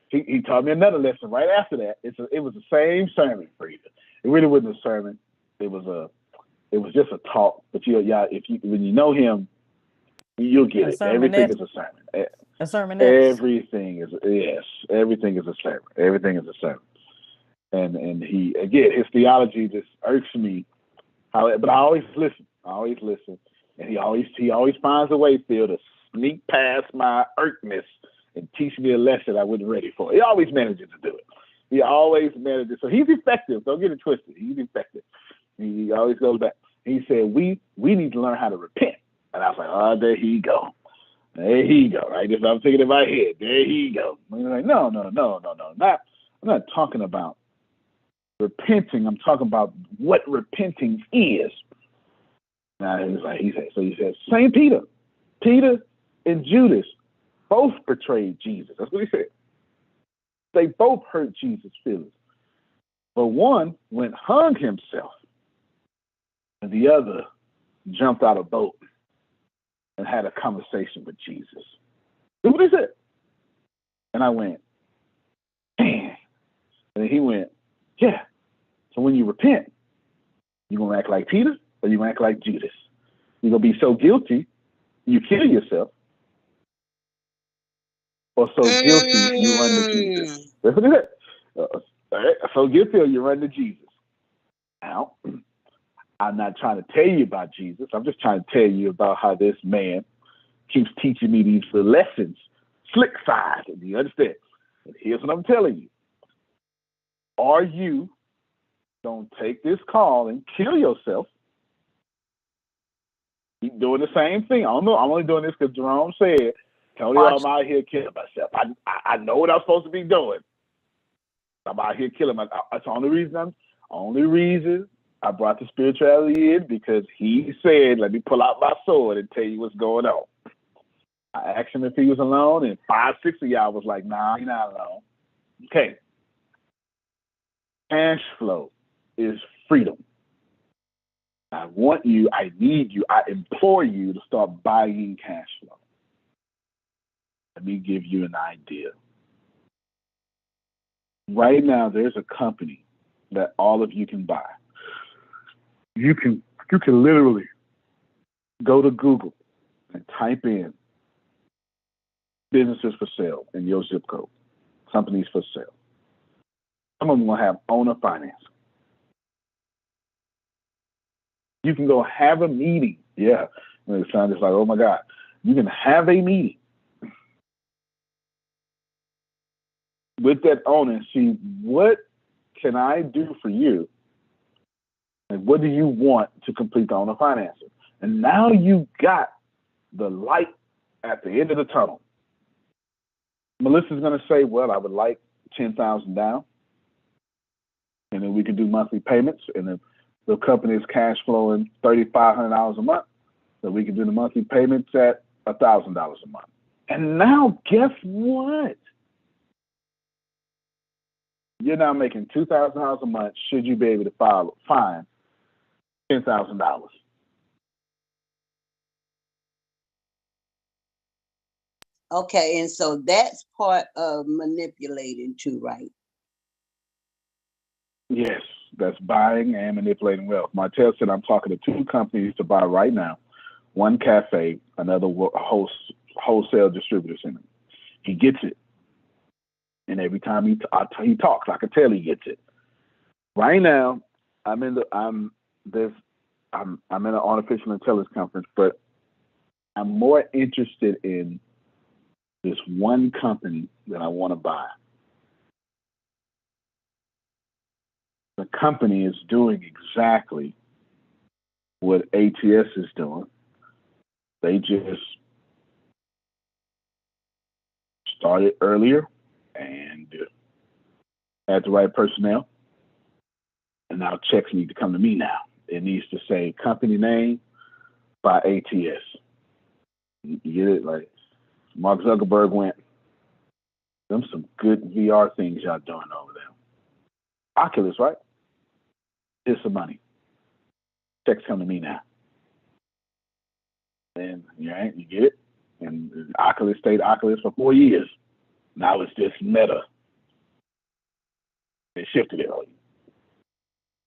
He taught me another lesson right after that. It was the same sermon, Frida. It really wasn't a sermon. It was just a talk. But when you know him, you'll get it. Everything is a sermon. A sermon. Everything is everything is a sermon. Everything is a sermon. And he, again, his theology just irks me. But I always listen. And he always finds a way still to sneak past my irkness and teach me a lesson I wasn't ready for. He always manages to do it. So he's effective. Don't get it twisted. He's effective. He always goes back. He said, we need to learn how to repent. And I was like, oh, there he go. There he go. Right? Just I'm thinking in my head. There he go. And he's like, no. I'm not talking about repenting. I'm talking about what repenting is. Now he said, St. Peter and Judas both betrayed Jesus. That's what he said. They both hurt Jesus' feelings. But one went hung himself, and the other jumped out of a boat and had a conversation with Jesus. That's what he said. And I went, man. And then he went, yeah. So when you repent, you going to act like Peter or you going to act like Judas? You're going to be so guilty, you kill yourself, or so guilty, you run to Jesus. That's what it is. So guilty or you run to Jesus. Now, I'm not trying to tell you about Jesus. I'm just trying to tell you about how this man keeps teaching me these lessons, slick side. Do you understand? And here's what I'm telling you. Are you going to take this call and kill yourself? Keep doing the same thing. I don't know. I'm only doing this because Jerome said, Tony, I'm out here killing myself. I know what I'm supposed to be doing. I'm out here killing myself. That's the only reason I brought the spirituality in, because he said, let me pull out my sword and tell you what's going on. I asked him if he was alone, and 5, 6 of y'all was like, nah, you're not alone. Okay. Cash flow is freedom. I want you, I need you, I implore you to start buying cash flow. Let me give you an idea. Right now, there's a company that all of you can buy. You can literally go to Google and type in businesses for sale in your zip code, companies for sale. Some of them will have owner finance. You can go have a meeting. Yeah, it sounds just like, oh my God. You can have a meeting with that owner and see, what can I do for you? And what do you want to complete the owner financing? And now you got the light at the end of the tunnel. Melissa's going to say, well, I would like $10,000 down. And then we can do monthly payments. And then the company is cash flowing $3,500 a month. So we can do the monthly payments at $1,000 a month. And now guess what? You're now making $2,000 a month should you be able to find $10,000. Okay, and so that's part of manipulating too, right? Yes, that's buying and manipulating wealth. Martell said I'm talking to 2 companies to buy right now. One cafe, another wholesale distributor center. He gets it. And every time he talks, I can tell he gets it. Right now, I'm in an artificial intelligence conference, but I'm more interested in this one company that I want to buy. The company is doing exactly what ATS is doing. They just started earlier and had the right personnel. And now checks need to come to me now. It needs to say company name by ATS. You get it? Like Mark Zuckerberg went, them some good VR things y'all doing over there. Oculus, right? Here's some money. Checks come to me now. And you get it? And Oculus stayed Oculus for 4 years. Now it's just Meta. They shifted it on you.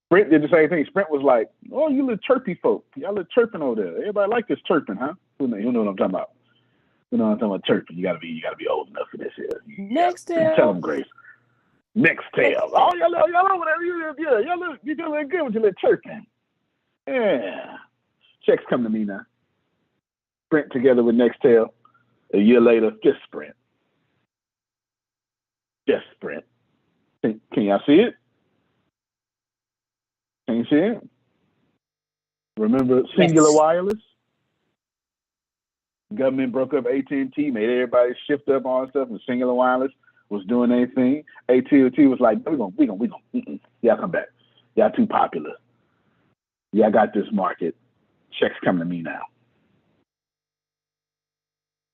Sprint did the same thing. Sprint was like, oh, you little chirpy folk. Y'all little chirping over there. Everybody like this chirping, huh? You know what I'm talking about. You know what I'm talking about, chirping. You gotta be old enough for this here. Tell them, Grace. Nextel. Oh, y'all over there. You doing good with your little chirping. Yeah. Checks come to me now. Sprint together with Nextel. A year later, just Sprint. Just Sprint. Can y'all see it? Can you see it? Remember Singular Wireless? Government broke up AT&T, made everybody shift up all that stuff, and Singular Wireless was doing anything. AT&T was like, we gonna, y'all come back. Y'all too popular. Y'all got this market. Checks come to me now.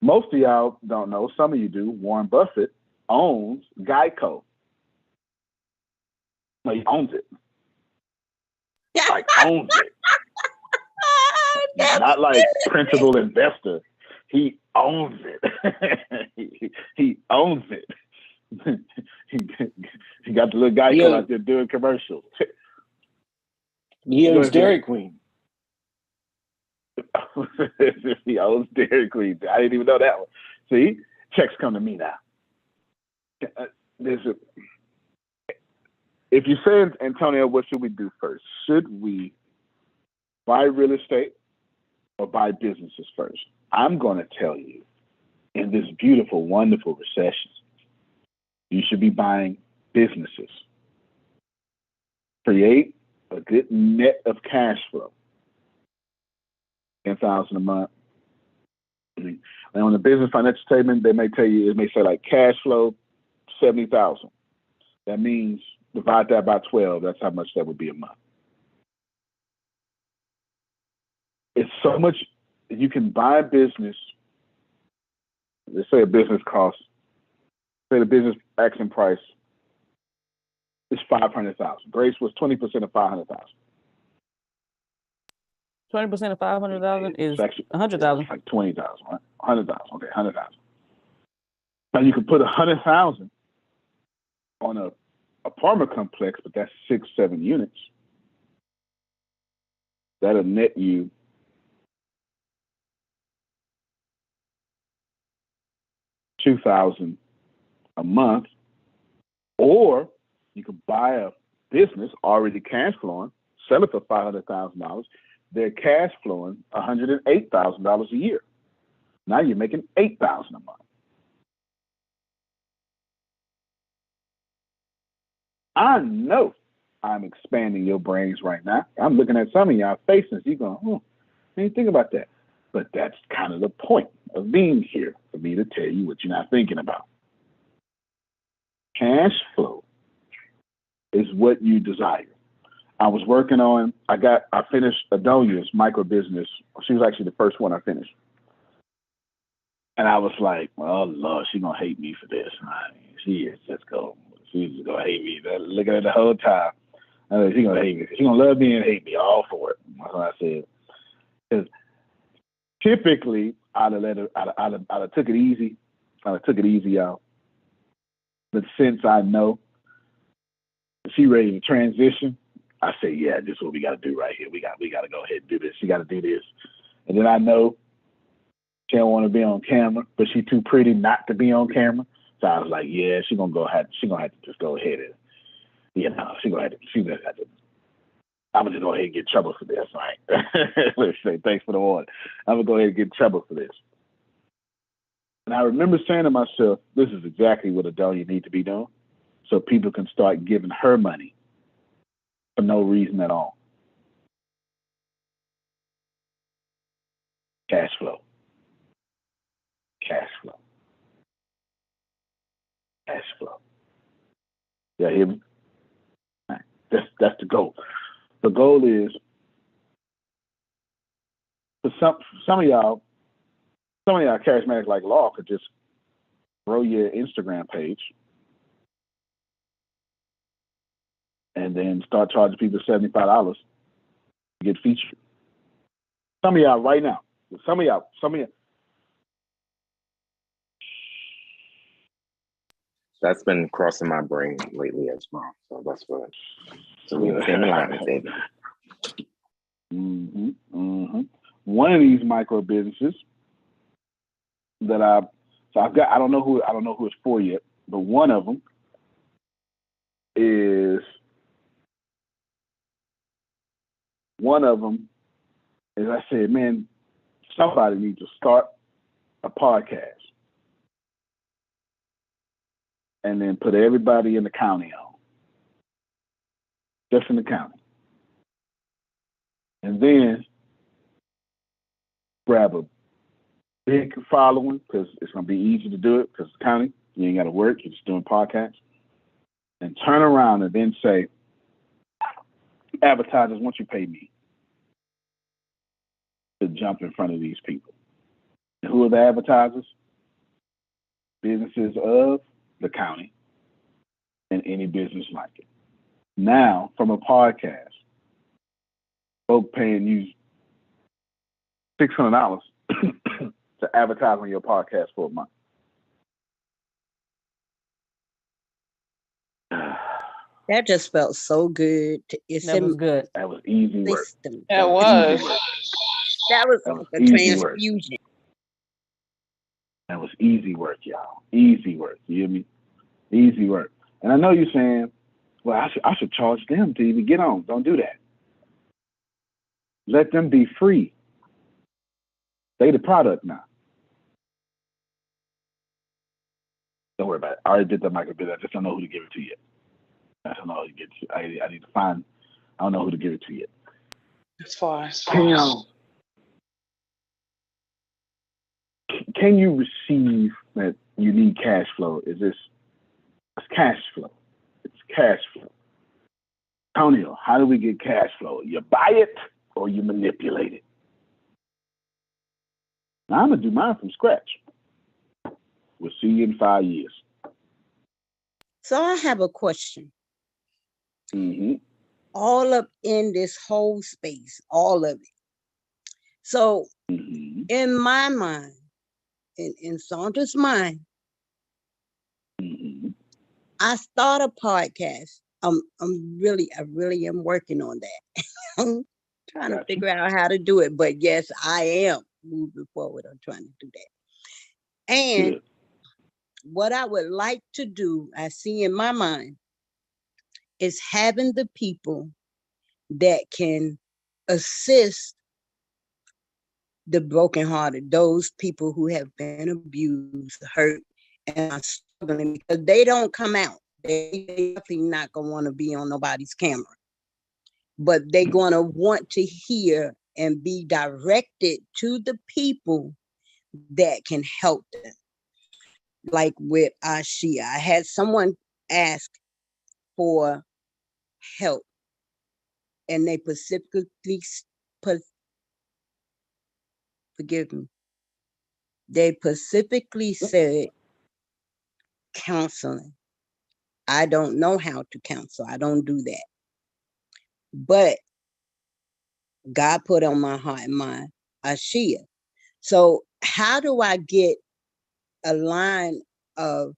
Most of y'all don't know, some of you do, Warren Buffett owns Geico. No, he owns it. Like owns it. Not like principal investor. He owns it. he owns it. he got the little guy out there doing commercials. He owns Dairy Queen. He owns Dairy Queen. I didn't even know that one. See, checks come to me now. If you say, Antonio, what should we do first? Should we buy real estate or buy businesses first? I'm going to tell you, in this beautiful, wonderful recession, you should be buying businesses. Create a good net of cash flow. $10,000 a month. And on the business financial statement, they may tell you, it may say like cash flow, 70,000. That means divide that by 12. That's how much that would be a month. It's so much. You can buy a business. Let's say a business costs, say the business action price is 500,000. Grace was 20% of 500,000. 20% of 500,000 is 100,000. Like 20,000, right? 100,000. Okay, 100,000. Now you could put 100,000 on a apartment complex, but that's 6-7 units. That'll net you $2,000 a month, or you could buy a business already cash flowing, sell it for $500,000. They're cash flowing $108,000 a year. Now you're making $8,000 a month. I know I'm expanding your brains right now. I'm looking at some of y'all faces. You're going, I didn't think about that. But that's kind of the point of being here, for me to tell you what you're not thinking about. Cash flow is what you desire. I was working on, I finished Adonia's micro business. She was actually the first one I finished. And I was like, oh, Lord, she's going to hate me for this. She's just going to hate me. Looking at the whole time. She's going to hate me. She's going to love me and hate me, all for it. That's what I said. Because typically, I'd have took it easy I took it easy, y'all. But since I know she ready to transition, I say, yeah, this is what we got to do right here. We got to go ahead and do this. She got to do this. And then I know she don't want to be on camera, but she too pretty not to be on camera. So I was like, yeah, she's gonna have to just go ahead and, she's gonna have to. I'm gonna just go ahead and get in trouble for this, right? Let's say thanks for the order. I'm gonna go ahead and get in trouble for this. And I remember saying to myself, this is exactly what Adelia need to be doing, so people can start giving her money for no reason at all. Cash flow. Cash flow. Cash flow. You hear me? All right. That's the goal. The goal is for some of y'all charismatic like Law could just grow your Instagram page and then start charging people $75 to get featured. Some of y'all right now. Some of y'all. That's been crossing my brain lately as well. So that's what. So we have same alignment, baby. One of these micro businesses that I've got. I don't know who it's for yet, but one of them is I said, man, somebody needs to start a podcast and then put everybody in the county on, just in the county, and then grab a big following because it's going to be easy to do it because the county, you ain't got to work, you're just doing podcasts, and turn around and then say, advertisers, won't you pay me to jump in front of these people? And who are the advertisers? Businesses of the county and any business like it. Now, from a podcast, folk paying you $600 to advertise on your podcast for a month. That just felt so good. That was good. That was easy work. It was. That was like a transfusion. That was easy work, y'all. Easy work. You hear me? Easy work. And I know you're saying, well, I should charge them to even get on. Don't do that. Let them be free. They the product now. Don't worry about it. I already did the micro bid. I just don't know who to give it to yet. I don't know who to get to. I need to find. I don't know who to give it to yet. It's fine. Can you receive that you need cash flow? It's cash flow. It's cash flow. Antonio, how do we get cash flow? You buy it or you manipulate it? Now, I'm going to do mine from scratch. We'll see you in 5 years. So I have a question. Mm-hmm. All up in this whole space, all of it. So in my mind, in Saunders' mind, I start a podcast. I really am working on that. I'm trying to figure out how to do it, but yes, I am moving forward. I'm trying to do that. And what I would like to do, I see in my mind, is having the people that can assist the brokenhearted, those people who have been abused, hurt, and are struggling because they don't come out. They definitely not gonna want to be on nobody's camera, but they're gonna want to hear and be directed to the people that can help them. Like with Ashia, I had someone ask for help, and they they specifically said counseling. I don't know how to counsel. I don't do that. But God put on my heart and mind Ashia. So how do I get a line of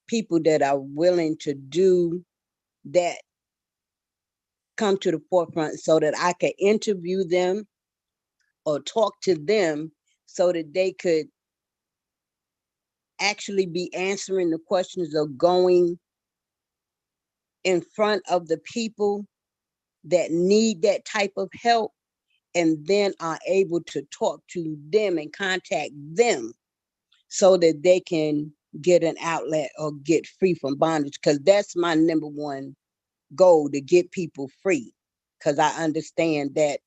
people that are willing to do that come to the forefront so that I can interview them or talk to them so that they could actually be answering the questions of going in front of the people that need that type of help, and then are able to talk to them and contact them so that they can get an outlet or get free from bondage. Because that's my number one goal, to get people free. Because I understand that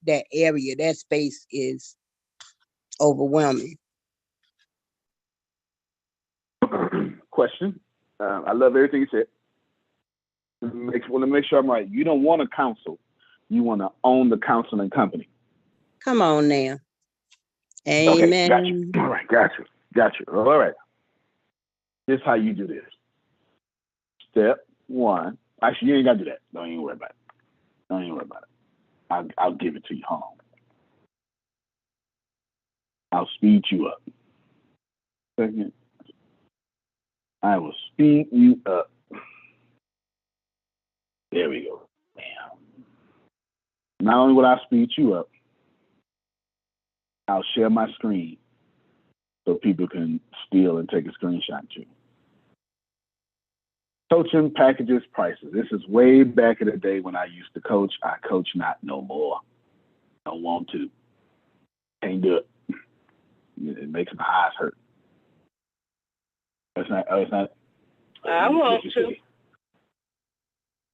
that area, that space is overwhelming. Question. I love everything you said. Want to make sure I'm right. You don't want to counsel. You want to own the counseling company. Come on now. Okay, Amen. got you. All right, got you. All right. Here's how you do this. Step one. Actually, you ain't got to do that. Don't even worry about it. I'll give it to you. Hold on. I'll speed you up. Second. I will speed you up. There we go. Bam. Not only will I speed you up, I'll share my screen so people can steal and take a screenshot too. Coaching packages prices. This is way back in the day when I used to coach. I coach not no more. Don't want to. Can't do it. It makes my eyes hurt. It's not. It's not. I want to.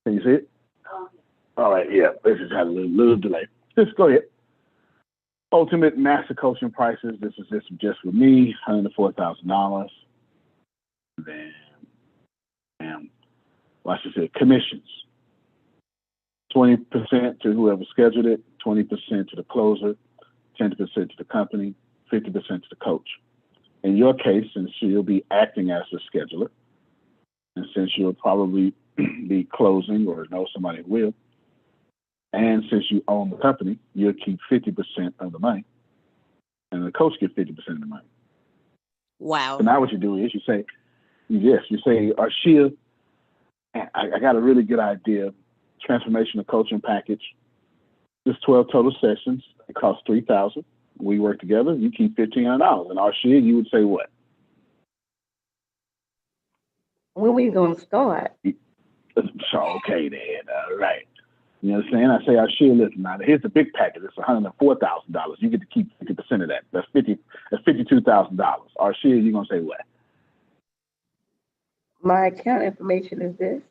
Can you see it? All right, yeah. This just had a little delay. Just go ahead. Ultimate Master Coaching prices. This is just for me, $104,000. Then, watch this. Commissions. 20% to whoever scheduled it, 20% to the closer, 10% to the company, 50% to the coach. In your case, since you'll be acting as the scheduler, and since you'll probably be closing or know somebody who will, and since you own the company, you'll keep 50% of the money, and the coach gets 50% of the money. Wow. So now what you do is you say, Arshia, I got a really good idea, transformational coaching package. Just 12 total sessions. It costs $3,000. We work together. You keep $1,500. And Arshia, you would say what? When we gonna start? So okay then, all right. You know what I'm saying? I say, Arshia, listen, now here's the big package. It's $104,000. You get to keep 50% of that. That's $52,000. Arshia, you're gonna say what? My account information is this.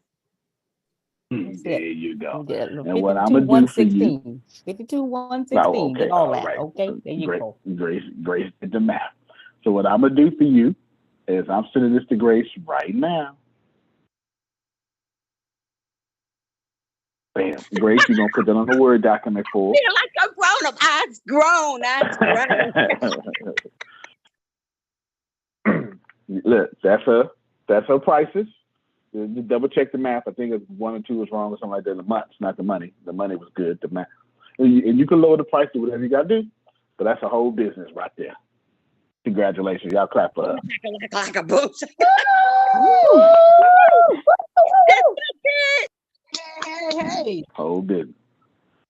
There you go. And what I'm gonna do for you? 52,116. Get all that. Right. Okay, there you go. Grace did the math. So what I'm gonna do for you is I'm sending this to Grace right now. Bam. Grace, you're gonna put that on a Word document for. Feel like a grown up. I've grown. Look, that's her prices. You double check the math. I think it's 1 or 2 was wrong or something like that. The months, not the money. The money was good. The math, and you can lower the price to whatever you got to do. But that's a whole business right there. Congratulations, y'all clap for her. Like a boost. Hey. Whole business.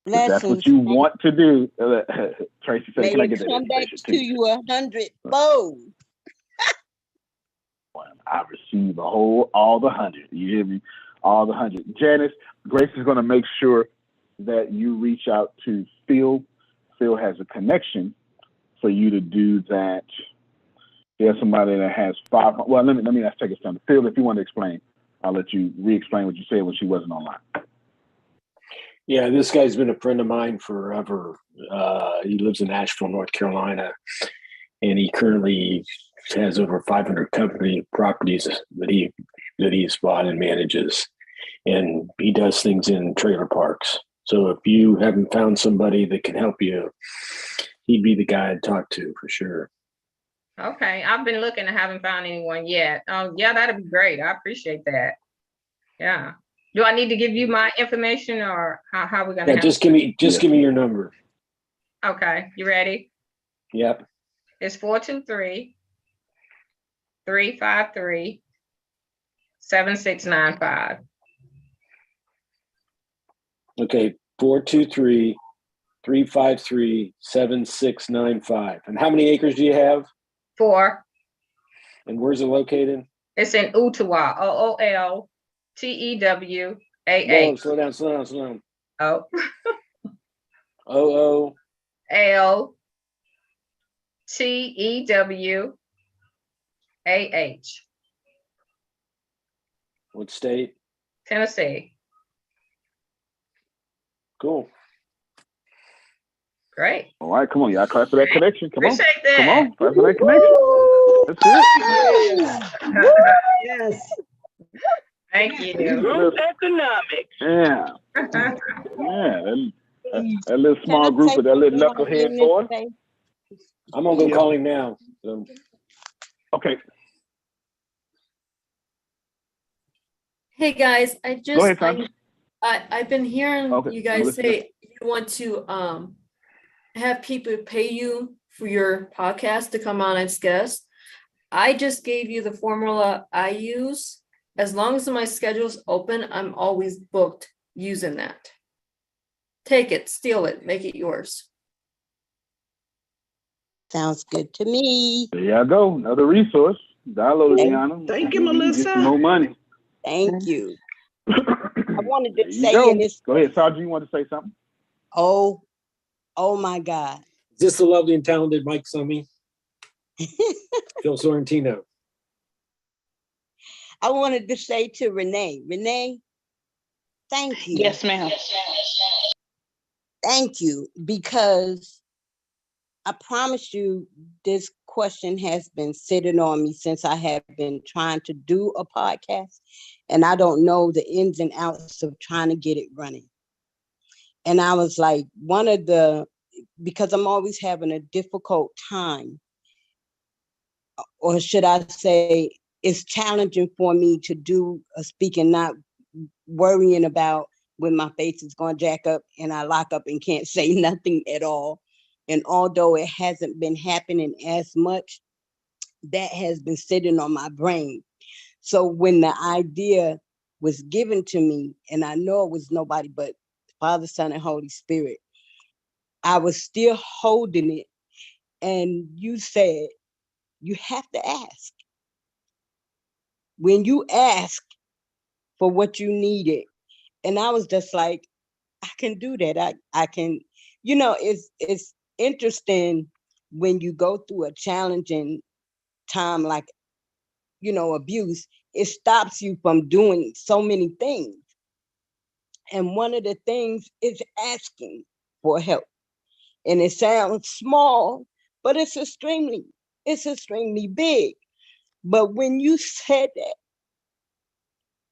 That's what you want to do. Tracy said, "Can I get that come back information to you 100-fold." I receive all the 100. You hear me? All the 100. Janice, Grace is going to make sure that you reach out to Phil. Phil has a connection for you to do that. There's somebody that has 5. Well, let me take it down. Phil, if you want to explain, I'll let you re-explain what you said when she wasn't online. Yeah, this guy's been a friend of mine forever. He lives in Asheville, North Carolina, and he currently has over 500 company properties that he's bought and manages, and he does things in trailer parks. So if you haven't found somebody that can help you, he'd be the guy to talk to for sure. Okay, I've been looking. I haven't found anyone yet. Yeah, that'd be great. I appreciate that. Yeah. Do I need to give you my information, or how we gonna? Yeah, just give me your number. Okay, you ready? Yep. It's 423 423-353-7695. Okay, 423-353-7695. And how many acres do you have? 4. And where's it located? It's in Ooltewah, OOLTEWAH. Whoa, slow down. Oh. OOLTEWAH. What state? Tennessee. Cool. Great. All right, come on, y'all clap for that connection. Come Appreciate on, that. come on, clap for that connection. That's it. Yes. Thank you. Group economics. Yeah, that little small group of that little knucklehead boy. I'm gonna go call him now. So. Okay. Hey guys, Go ahead, Tom. I've been hearing Okay, you I'm guys listening. say you want to have people pay you for your podcast to come on as guests. I just gave you the formula I use. As long as my schedule's open, I'm always booked using that. Take it, steal it, make it yours. Sounds good to me. There y'all go. Another resource. Download it, Deanna. Thank you, Get Melissa. some more money. Thank you. I wanted to There say you go. in this. Go ahead, Sergeant. You want to say something? Oh my God. Is this the lovely and talented Mike Summy? Phil Sorrentino. I wanted to say to Renee, thank you. Yes, ma'am. Thank you, because I promise you this question has been sitting on me since I have been trying to do a podcast, and I don't know the ins and outs of trying to get it running. And I was like, because I'm always having a difficult time, or should I say, it's challenging for me to do a speaking, not worrying about when my face is going to jack up and I lock up and can't say nothing at all. And although it hasn't been happening as much, that has been sitting on my brain. So when the idea was given to me, and I know it was nobody but Father, Son, and Holy Spirit, I was still holding it. And you said, you have to ask. When you ask for what you needed, and I was just like, I can do that. I can, it's interesting when you go through a challenging time like, abuse, it stops you from doing so many things. And one of the things is asking for help. And it sounds small, but it's extremely big. But when you said that,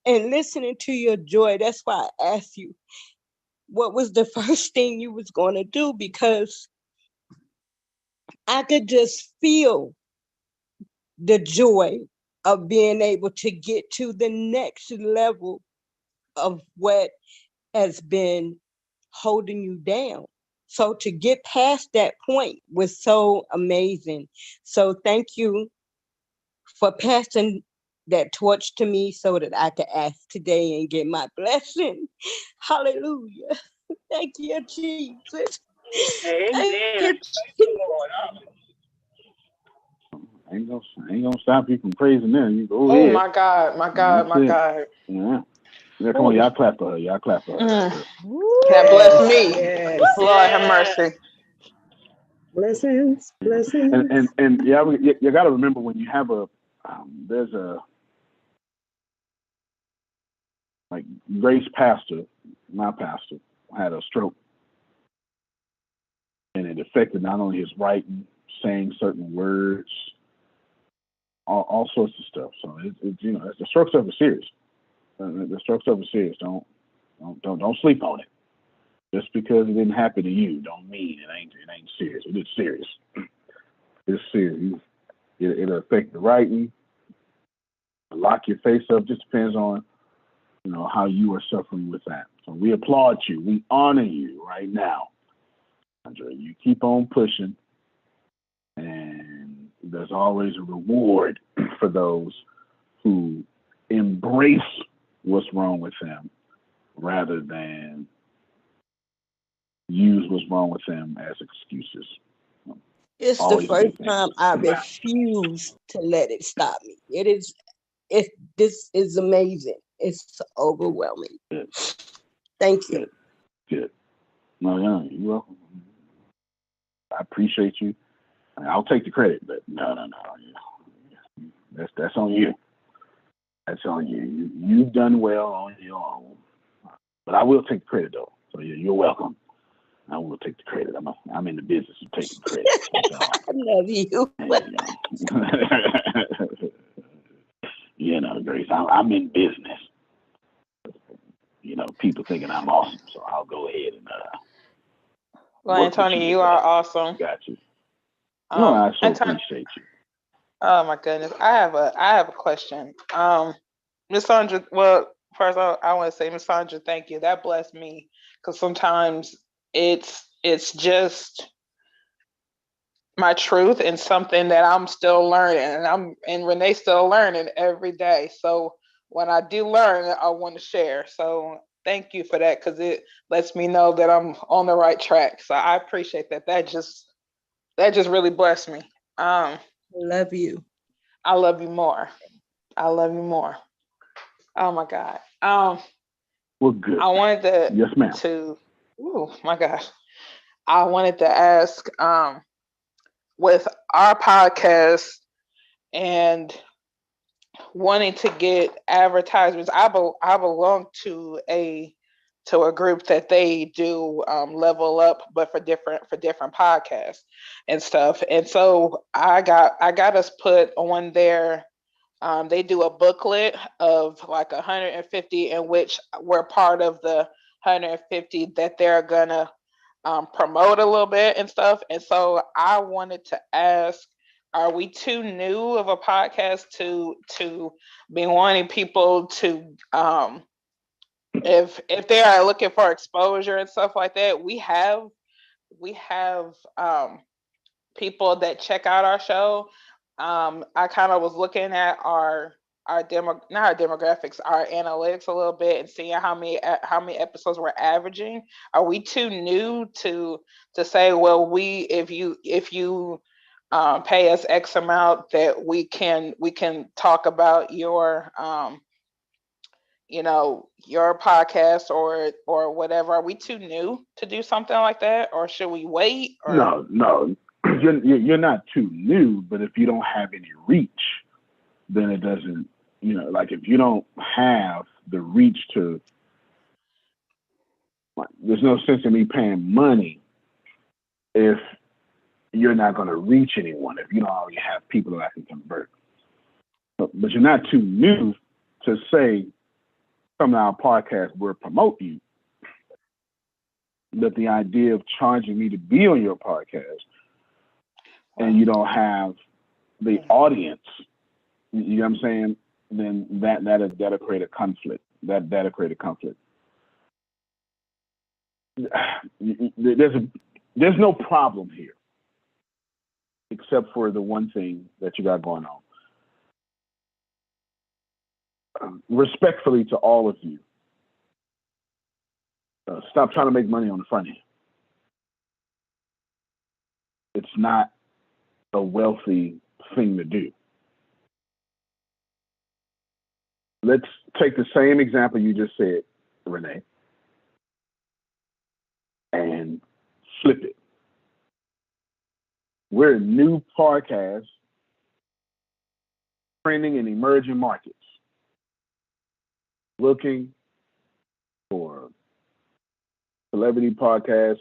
and listening to your joy, that's why I asked you, what was the first thing you was going to do? Because I could just feel the joy of being able to get to the next level of what has been holding you down. So to get past that point was so amazing. So thank you for passing that torch to me so that I could ask today and get my blessing. Hallelujah. Thank you, Jesus. Amen. Ain't gonna stop you from praising them. You go Oh ahead. my God, my God, my God. Yeah. Come on, y'all clap for her. Y'all clap for her. That bless me. Yes. Lord have mercy. Blessings. And you got to remember when you have there's a, like Grace pastor, my pastor, had a stroke, and it affected not only his writing, saying certain words, all sorts of stuff. So the stroke stuff is serious. The stroke stuff is serious. Don't sleep on it. Just because it didn't happen to you, don't mean it ain't serious. It is serious. It's serious. It'll affect the writing. Lock your face up. Just depends on how you are suffering with that. So we applaud you. We honor you right now, Andre. You keep on pushing, and there's always a reward for those who embrace what's wrong with them rather than use what's wrong with them as excuses. It's the Always a good first thing. time I refuse to let it stop me. This is amazing. It's overwhelming. Good. Thank you. Good. No, yeah, you're welcome. I appreciate you. I'll take the credit, but no. That's on you. That's on you. You've done well on your own. But I will take the credit though. So you're welcome. I will take the credit. I'm in the business of taking credit. So, I love you. Grace, I'm in business. People thinking I'm awesome, so I'll go ahead and Well, Antonio, you are awesome. Got you. I so Antonio, appreciate you. Oh my goodness. I have a question. Miss Sandra, well, first I want to say, Miss Sandra, thank you. That blessed me because sometimes it's just my truth and something that I'm still learning, and Renee's still learning every day. So when I do learn, I want to share. So thank you for that because it lets me know that I'm on the right track. So I appreciate that. That just really blessed me. Love you. I love you more. I love you more. Oh my God. Well, good. I wanted to. Yes, ma'am. Oh my gosh. I wanted to ask, with our podcast and wanting to get advertisements. I belong to a group that they do level up, but for different podcasts and stuff. And so I got us put on there. They do a booklet of like 150, in which we're part of the 150 that they're gonna promote a little bit and stuff. And so I wanted to ask, are we too new of a podcast to be wanting people to if they are looking for exposure and stuff like that? We have people that check out our show. I kind of was looking at not our demographics, our analytics a little bit, and seeing how many episodes we're averaging. Are we too new to say, well, if you pay us X amount, that we can talk about your your podcast or whatever? Are we too new to do something like that, or should we wait? Or? No, you're not too new, but if you don't have any reach, then it doesn't. Like if you don't have the reach to, there's no sense in me paying money if you're not going to reach anyone, if you don't already have people that I can convert. But you're not too new to say, come to our podcast, we'll promote you. But the idea of charging me to be on your podcast and you don't have the audience, you know what I'm saying? Then that'll create a conflict. That'll create a conflict. There's no problem here, except for the one thing that you got going on. Respectfully to all of you, stop trying to make money on the front end. It's not a wealthy thing to do. Let's take the same example you just said, Renee, and flip it. We're a new podcast trending in emerging markets, looking for celebrity podcasters,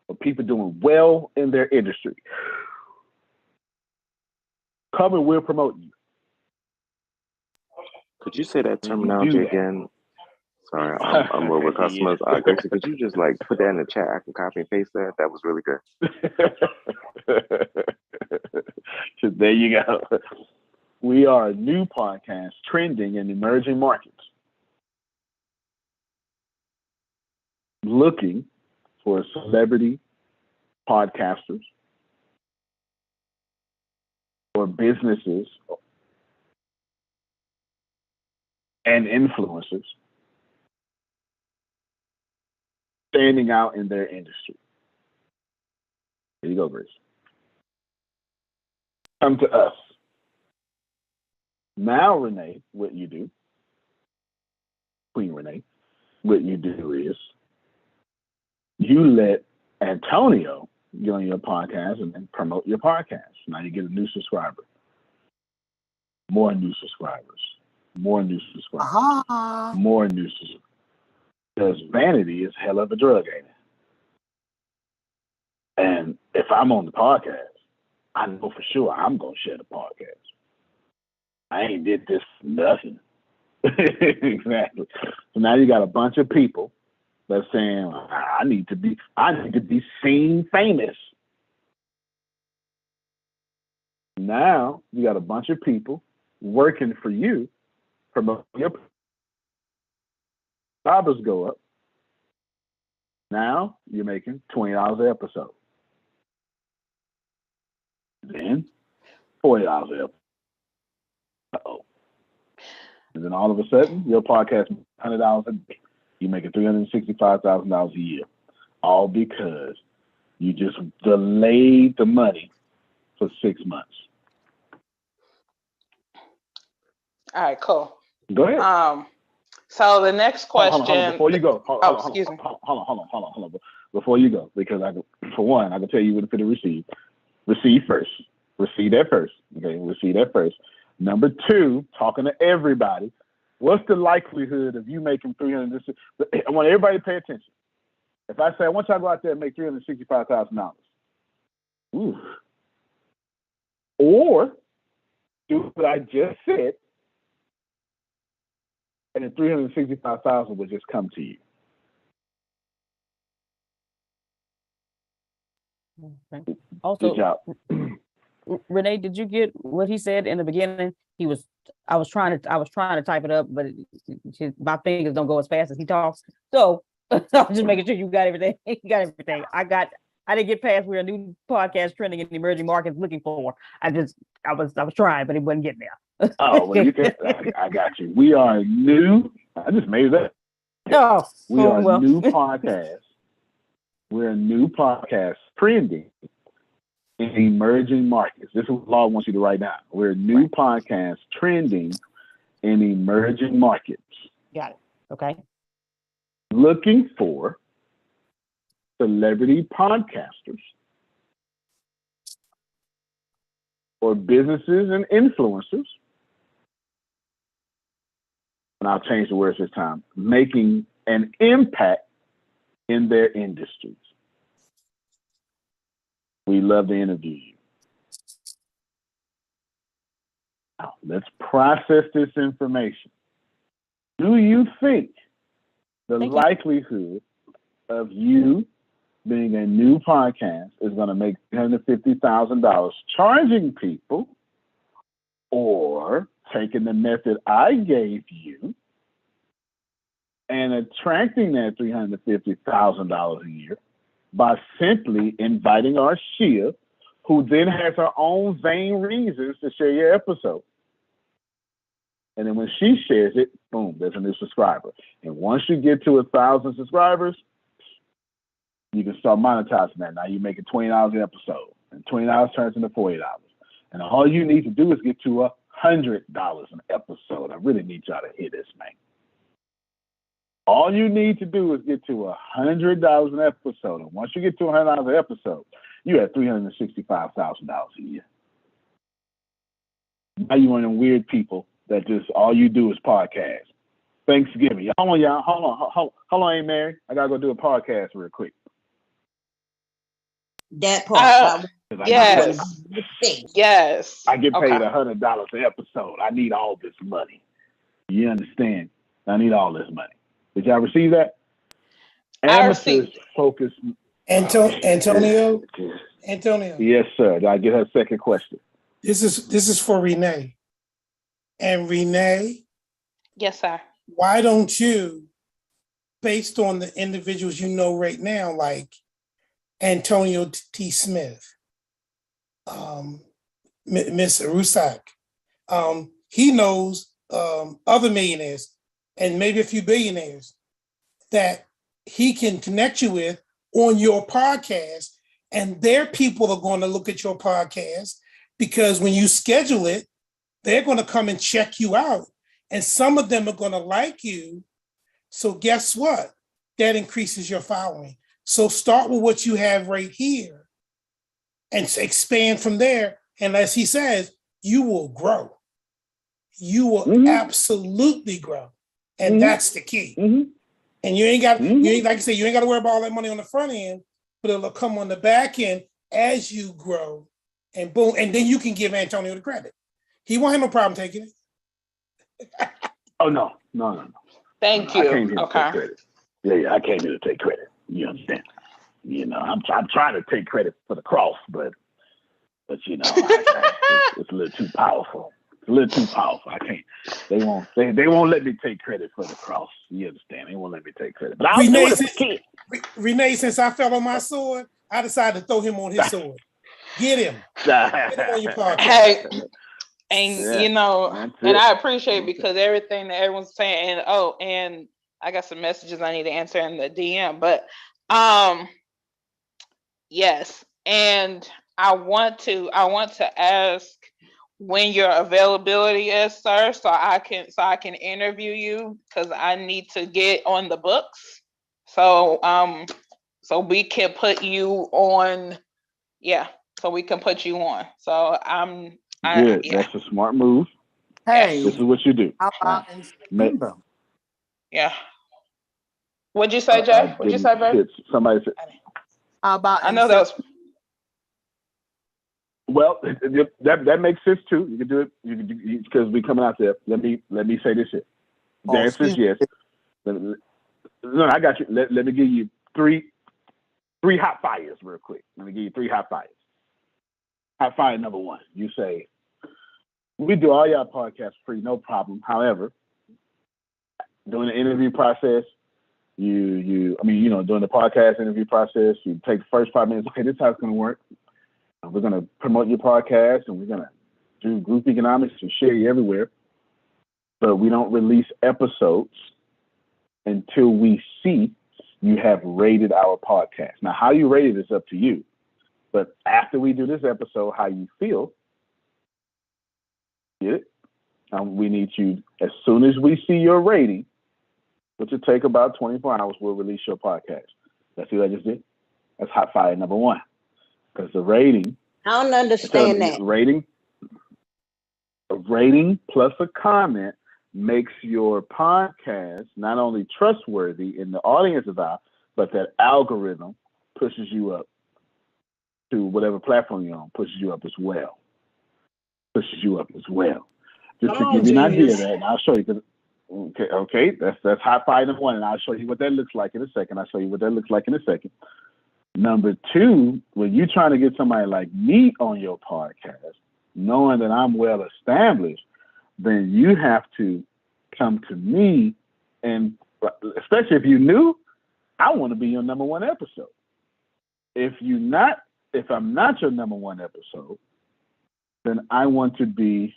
or people doing well in their industry. Come and we'll promote you. Could you say that terminology again? Sorry, I'm over customers. Gracie, could you just put that in the chat? I can copy and paste that. That was really good. There you go. We are a new podcast trending in emerging markets, looking for celebrity podcasters or businesses and influencers standing out in their industry. Here you go, Grace. Come to us. Now, Renee, what you do, Queen Renee, what you do is you let Antonio get on your podcast and then promote your podcast. Now you get a new subscriber, more new subscribers, more new subscribers, more new subscribers. Because vanity is hell of a drug, ain't it? And if I'm on the podcast, I know for sure I'm going to share the podcast. I ain't did this for nothing. Exactly. So now you got a bunch of people that's saying, I need to be seen famous. Now you got a bunch of people working for you, promoting your subscribers go up. Now you're making $20 an episode. Then $40 an episode. Uh-oh. And then all of a sudden, your podcast is $100 a day. You're making $365,000 a year. All because you just delayed the money for 6 months. All right, cool. Go ahead. So the next question. Hold on, before you go. Excuse me. Hold on. Before you go, because I can tell you what to receive. Receive first. Receive that first. Okay, receive that first. Number two, talking to everybody. What's the likelihood of you making $300? I want everybody to pay attention. If I say I want y'all to go out there and make $365,000, or do what I just said, and then $365,000 will just come to you. Okay. Also, good job. Renee, did you get what he said in the beginning? I was trying to type it up, but my fingers don't go as fast as he talks. So I'm just making sure you got everything. You got everything. I didn't get past where a new podcast trending in the emerging markets looking for. I was trying, but it wasn't getting there. Oh, well, you can. I got you. We are new. I just made that. We are a new podcast. We're a new podcast trending in emerging markets. This is what Law wants you to write down. We're a new podcast trending in emerging markets. Got it. Okay. Looking for celebrity podcasters or businesses and influencers. And I'll change the words this time. Making an impact in their industries. We love to interview you. Now, let's process this information. Do you think the likelihood of you being a new podcast is going to make $150,000 charging people, or taking the method I gave you and attracting that $350,000 a year by simply inviting our Shia, who then has her own vain reasons to share your episode? And then when she shares it, boom, there's a new subscriber. And once you get to 1,000 subscribers, you can start monetizing that. Now you're making $20 an episode, and $20 turns into $40. And all you need to do is get to $100 an episode. I really need y'all to hear this, man. All you need to do is get to $100 an episode. And once you get to $100 an episode, you have $365,000 a year. Now you're one of them weird people that just all you do is podcast. Thanksgiving. Hold on, y'all. Hold on, Ain't Mary. I gotta go do a podcast real quick. That part. Yes. Yes. I get paid $100 an episode. I need all this money. You understand? I need all this money. Did y'all receive that? Amethyst focus. Antonio. Yes, sir. Did I get her second question? This is for Renee. And Renee. Yes, sir. Why don't you, based on the individuals you know right now, like Antonio T. Smith, Miss Rusak. He knows other millionaires and maybe a few billionaires that he can connect you with on your podcast, and their people are going to look at your podcast because when you schedule it, they're going to come and check you out, and some of them are going to like you. So guess what? That increases your following. So start with what you have right here and expand from there. And as he says, you will grow. You will absolutely grow. And that's the key. And you ain't got, you ain't, like I said, you ain't got to worry about all that money on the front end, but it'll come on the back end as you grow, and boom. And then you can give Antonio the credit. He won't have no problem taking it. Oh, no. Thank I you. came here to Okay. take credit. Yeah, I came here to take credit. You understand? You know, I'm trying to take credit for the cross, but you know, it's a little too powerful. It's a little too powerful. I can't. They won't let me take credit for the cross. You understand? They won't let me take credit. But I'll do it if I can. Renee, since I fell on my sword, I decided to throw him on his sword. Get him. Get him on your podcast. Hey, and you know, and I appreciate because everything that everyone's saying, and I got some messages I need to answer in the DM, but yes, and I want to ask when your availability is, sir, so I can interview you because I need to get on the books. So so we can put you on, so we can put you on. So Good. That's a smart move. Hey, this is what you do. How about in September? Yeah. What'd you say, Jay? What'd you say, babe? Somebody said. How about I know that was. Well, that makes sense too. You can do it because we coming out there. Let me say this here. The answer is yes. No, I got you. Let me give you three hot fires real quick. Let me give you 3 hot fires. Hot fire number 1. You say, we do all y'all podcasts free, no problem. However, during the interview process, during the podcast interview process, you take the first 5 minutes. Okay, this is how it's going to work. We're going to promote your podcast, and we're going to do group economics and share you everywhere. But we don't release episodes until we see you have rated our podcast. Now, how you rate it is up to you. But after we do this episode, how you feel, get it? We need you, as soon as we see your rating, which will take about 24 hours, we'll release your podcast. That's what I just did. That's hot fire number 1. Because the rating. I don't understand that. A rating plus a comment makes your podcast not only trustworthy in the audience's eye, but that algorithm pushes you up to whatever platform you're on, pushes you up as well. Just to give you an idea of that, and I'll show you. Okay, that's hot fire number 1, and I'll show you what that looks like in a second. Number 2, when you're trying to get somebody like me on your podcast, knowing that I'm well established, then you have to come to me, and especially if you're new, I want to be your number 1 episode. If I'm not your number 1 episode, then I want to be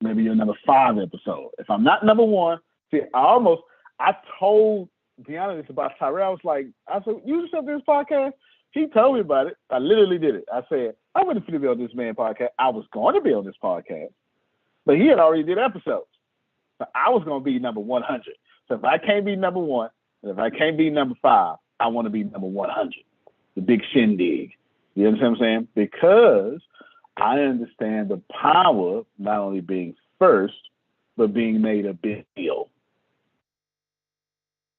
maybe your number 5 episode. If I'm not number 1, see, I told Deanna this about Tyrell. I said, you just have this podcast? He told me about it. I literally did it. I said, I wouldn't fit to be on this man podcast. I was going to be on this podcast, but he had already did episodes. So I was going to be number 100. So if I can't be number 1, and if I can't be number 5, I want to be number 100. The big shindig. You understand what I'm saying? Because I understand the power not only being first, but being made a big deal.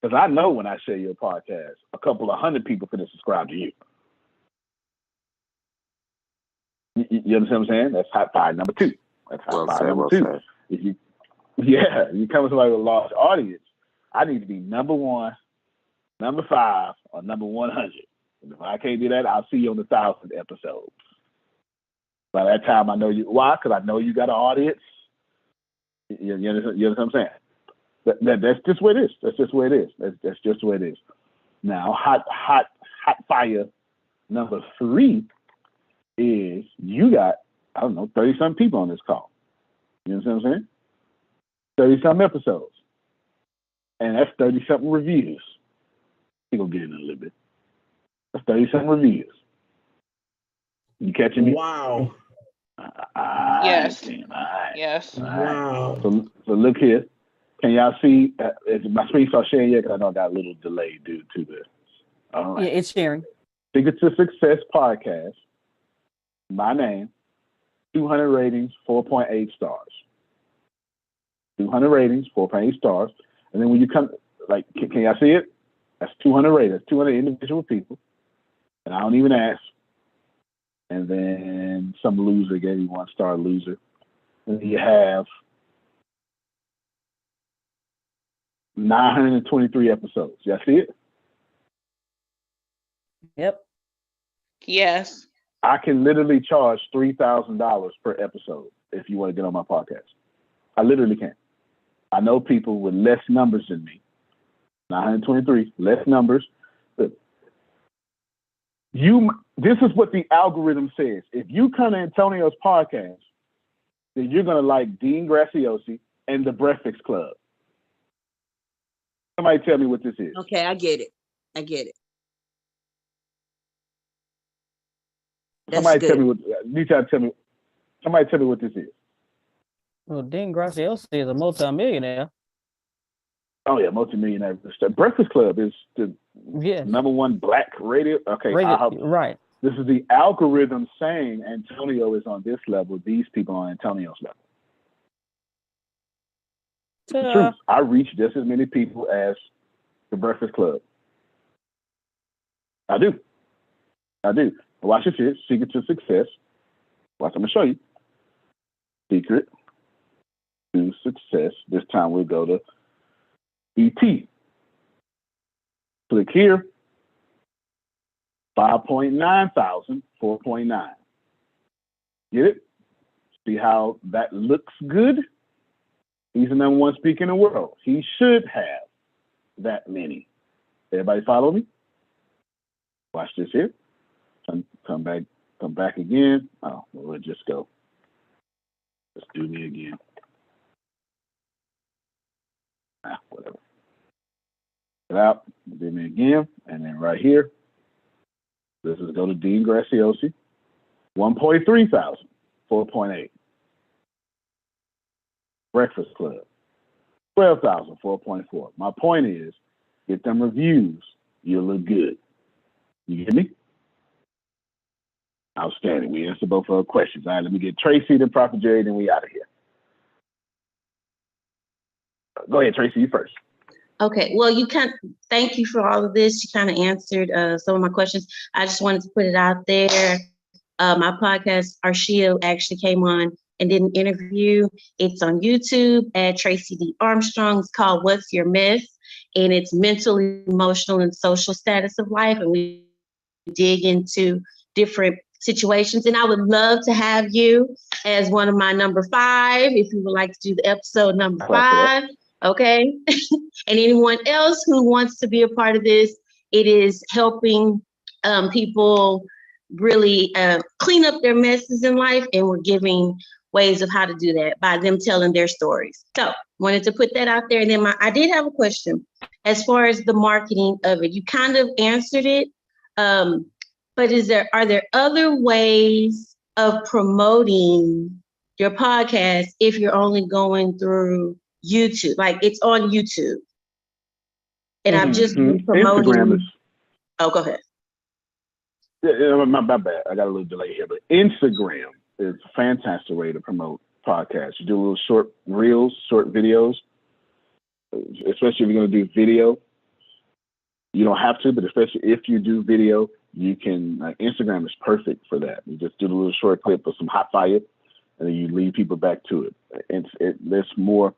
Because I know when I share your podcast, a couple of 100 people can subscribe to you. You understand what I'm saying? That's hot fire number 2. That's hot fire number 2. If you come with somebody with a large audience, I need to be number 1, number 5, or number 100. And if I can't do that, I'll see you on the 1,000th episode. By that time, I know you. Why? Because I know you got an audience. You understand what I'm saying? That's just what it is. That's just what it is. Now, hot fire number 3 is you got, I don't know, 30-something people on this call. You know what I'm saying? 30-something episodes. And that's 30-something reviews. We're going to get in a little bit. That's 30-something reviews. You catching me? Wow. Yes. All Yes. Wow. So look here. Can y'all see? Is my screen start sharing yet? Because I know I got a little delay due to this. All right. Yeah, it's sharing. Secret to Success podcast. My name. 200 ratings, 4.8 stars. 200 ratings, 4.8 stars. And then when you come, like, can y'all see it? That's 200 ratings. 200 individual people. And I don't even ask. And then some loser gave you 1-star loser. And then you have 923 episodes. Y'all see it? Yep. Yes. I can literally charge $3,000 per episode if you want to get on my podcast. I literally can. I know people with less numbers than me. 923, less numbers. This is what the algorithm says. If you come to Antonio's podcast, then you're going to like Dean Graciosi and the Breakfast Club. Somebody tell me what this is. Okay, I get it. I get it. That's Somebody good. tell me what. You try to tell me. Somebody tell me what this is. Well, Dean Graciosi is a multimillionaire. Oh yeah, multimillionaire. Breakfast Club is the number one black radio. Okay, right. This is the algorithm saying Antonio is on this level. These people are on Antonio's level. It's the truth. I reach just as many people as the Breakfast Club. I do. Watch this here. Secret to Success. Watch, I'm gonna show you. Secret to Success. This time we'll go to ET. Click here. 5.9 thousand, 4.9. Get it? See how that looks good? He's the number one speaker in the world. He should have that many. Everybody follow me? Watch this here. Come back again. Oh, well, we'll just go. Let's do me again. Whatever. Get out, do me again, and then right here, this is go to Dean Graciosi. 1.3 thousand, 4.8. Breakfast Club. 12,000, 4.4. My point is, get them reviews. You'll look good. You get me? Outstanding. We answered both of our questions. All right, let me get Tracy, then Prophet Jerry, then we out of here. Go ahead, Tracy, you first. Okay, well, thank you for all of this. You kind of answered some of my questions. I just wanted to put it out there. My podcast, Arshia, actually came on and did an interview. It's on YouTube at Tracy D. Armstrong. It's called What's Your Myth? And it's mental, emotional, and social status of life. And we dig into different situations. And I would love to have you as one of my number 5, if you would like to do the episode number 5. Okay. And anyone else who wants to be a part of this, it is helping people really clean up their messes in life. And we're giving ways of how to do that by them telling their stories. So wanted to put that out there. And then I did have a question as far as the marketing of it. You kind of answered it. But are there other ways of promoting your podcast if you're only going through YouTube? Like it's on YouTube. And I've just been promoting. Instagram is, oh, go ahead. Yeah, my bad. I got a little delay here, but Instagram is a fantastic way to promote podcasts. You do a little short reels, short videos, especially if you're going to do video. You don't have to, but especially if you do video, you can, like Instagram is perfect for that. You just do a little short clip of some hot fire, and then you lead people back to it. There's more.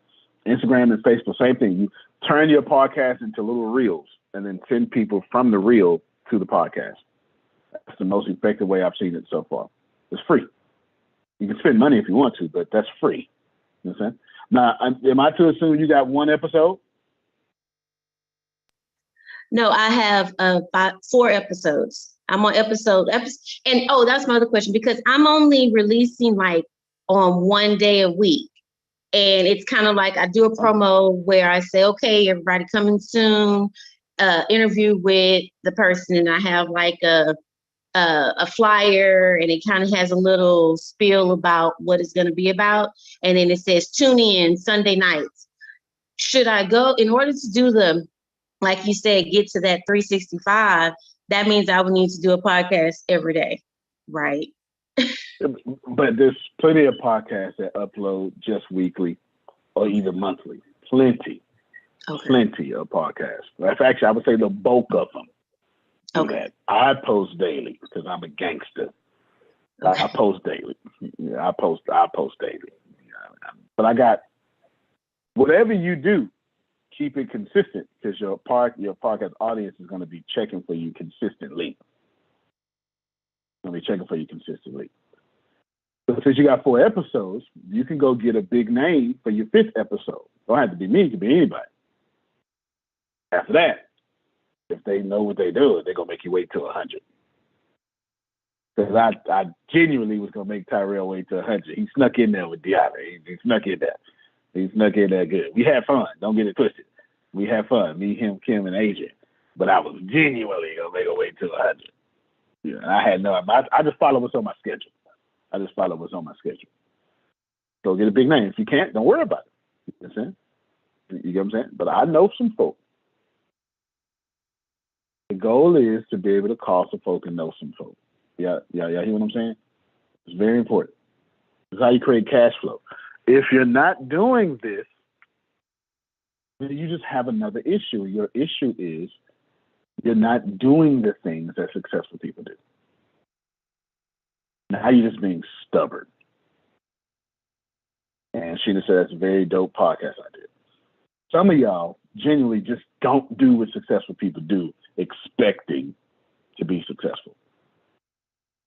Instagram and Facebook, same thing. You turn your podcast into little reels and then send people from the reel to the podcast. That's the most effective way I've seen it so far. It's free. You can spend money if you want to, but that's free. You know what I'm saying? Now, am I to assume you got one episode? No, I have 4 episodes. I'm on episode, and oh, that's my other question, because I'm only releasing like on one day a week. And it's kind of like I do a promo where I say, okay, everybody coming soon, interview with the person, and I have like a flyer, and it kind of has a little spiel about what it's going to be about. And then it says, tune in Sunday nights. Should I go, in order to do the, like you said, get to that 365, that means I would need to do a podcast every day, right? But there's plenty of podcasts that upload just weekly or even monthly. Plenty of podcasts. Actually, I would say the bulk of them do that. I post daily because I'm a gangster. I post daily. Yeah, I post daily. But I got, whatever you do, keep it consistent, because your podcast audience is going to be checking for you consistently. So since you got 4 episodes, you can go get a big name for your 5th episode. Don't have to be me, it could be anybody. After that, if they know what they do, they're going to make you wait till 100. Because I genuinely was going to make Tyrell wait till 100. He snuck in there with Deanna. He snuck in there. He snuck in there good. We had fun. Don't get it twisted. We had fun. Me, him, Kim, and Adrian. But I was genuinely going to make her wait till 100. Yeah, I had no, I just follow what's on my schedule. So get a big name. If you can't, don't worry about it. You know what I'm saying? You get what I'm saying? But I know some folk. The goal is to be able to call some folk and know some folk. Yeah, hear what I'm saying? It's very important. This is how you create cash flow. If you're not doing this, then you just have another issue. Your issue is you're not doing the things that successful people do. Now you're just being stubborn. And Sheena said that's a very dope podcast idea. Some of y'all genuinely just don't do what successful people do, expecting to be successful.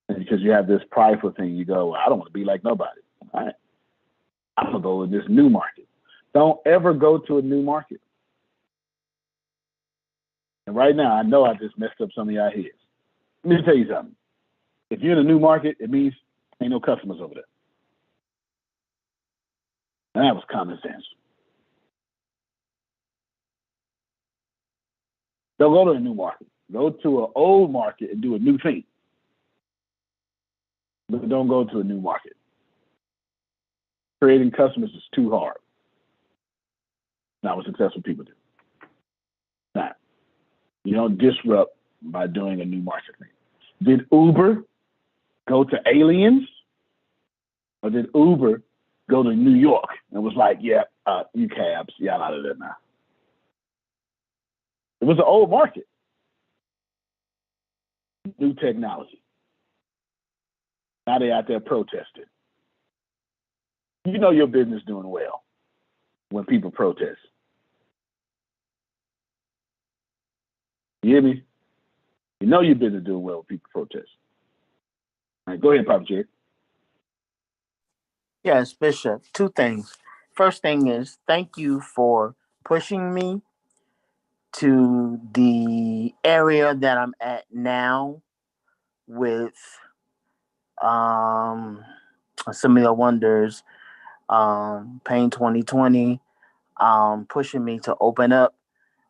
And because you have this prideful thing, you go, well, I don't want to be like nobody. All right. I'm going to go in this new market. Don't ever go to a new market. And right now, I know I just messed up some of y'all heads. Let me tell you something. If you're in a new market, it means ain't no customers over there. And that was common sense. Don't go to a new market. Go to an old market and do a new thing. But don't go to a new market. Creating customers is too hard. Not what successful people do. Now, you don't disrupt by doing a new market thing. Did Uber go to aliens? Or did Uber go to New York and was like, yeah, you cabs, y'all out of there now? It was an old market. New technology. Now they out there protesting. You know your business doing well when people protest. You hear me? You know your business doing well when people protest. All right, go ahead, Papa Jerry. Yes, Bishop. 2 things. First thing is, thank you for pushing me to the area that I'm at now with some of your wonders, Pain 2020, pushing me to open up.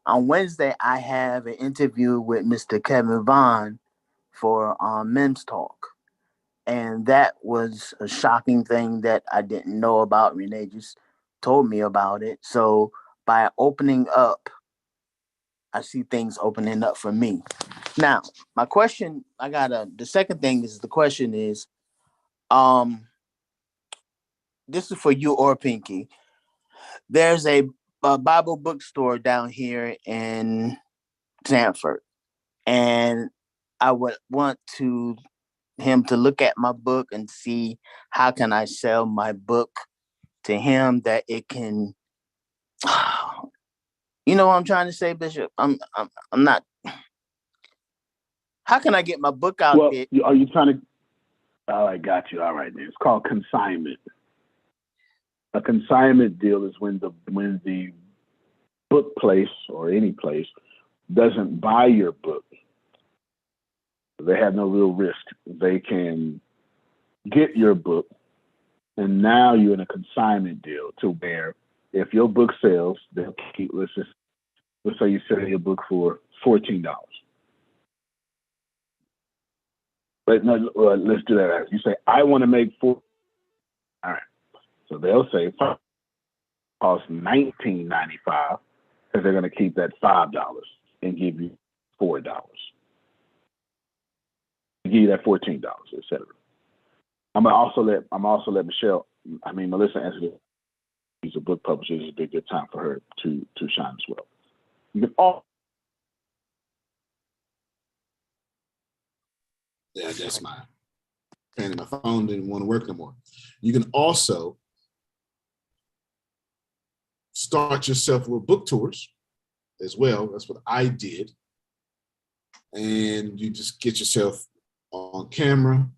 On Wednesday, I have an interview with Mr. Kevin Vaughn for Men's Talk. And that was a shocking thing that I didn't know about. Renee just told me about it. So by opening up, I see things opening up for me. Now, my question, the second thing is, the question is, this is for you or Pinky. There's a Bible bookstore down here in Sanford, and I would want him to look at my book and see how can I sell my book to him that it can, you know what I'm trying to say, Bishop? I'm not. How can I get my book out there? Are you trying to? Oh, I got you. All right, then. It's called consignment. A consignment deal is when the book place or any place doesn't buy your book. They have no real risk. They can get your book, and now you're in a consignment deal to where if your book sells, they'll keep, let's say you sell your book for $14. But no, let's do that. You say, I want to make $4. All right. So they'll say cost $19.95 because they're going to keep that $5 and give you $4. Give you that $14, etc. I'm also let Melissa answer this. She's a book publisher. It's a good time for her to shine as well. You can all. Yeah, that's my pen and my phone didn't want to work no more. You can also start yourself with book tours as well. That's what I did. And you just get yourself on camera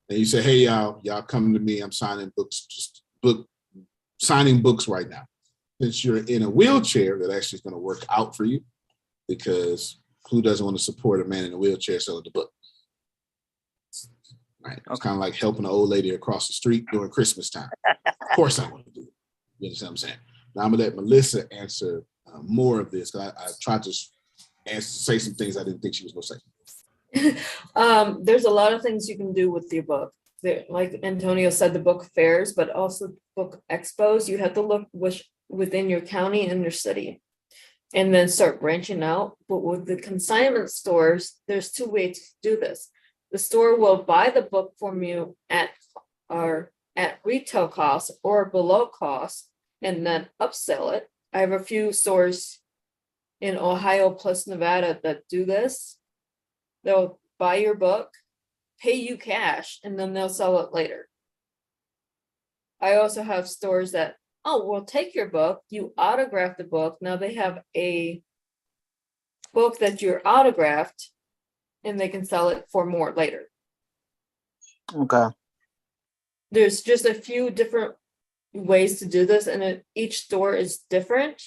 and you say, hey, y'all come to me. I'm signing books, signing books right now. Since you're in a wheelchair, that actually is going to work out for you, because who doesn't want to support a man in a wheelchair selling the book? Right. It's kind of like helping an old lady across the street during Christmas time. Of course I want to do it. You understand what I'm saying? Now I'm going to let Melissa answer more of this, because I tried to say some things I didn't think she was going to say. There's a lot of things you can do with your book. Like Antonio said, the book fairs, but also book expos. You have to look within your county and your city, and then start branching out. But with the consignment stores, there's two ways to do this. The store will buy the book from you at retail cost or below cost, and then upsell it. I have a few stores in Ohio plus Nevada that do this. They'll buy your book, pay you cash, and then they'll sell it later. I also have stores that, we'll take your book, you autograph the book. Now they have a book that you're autographed, and they can sell it for more later. Okay. There's just a few different ways to do this, and each store is different.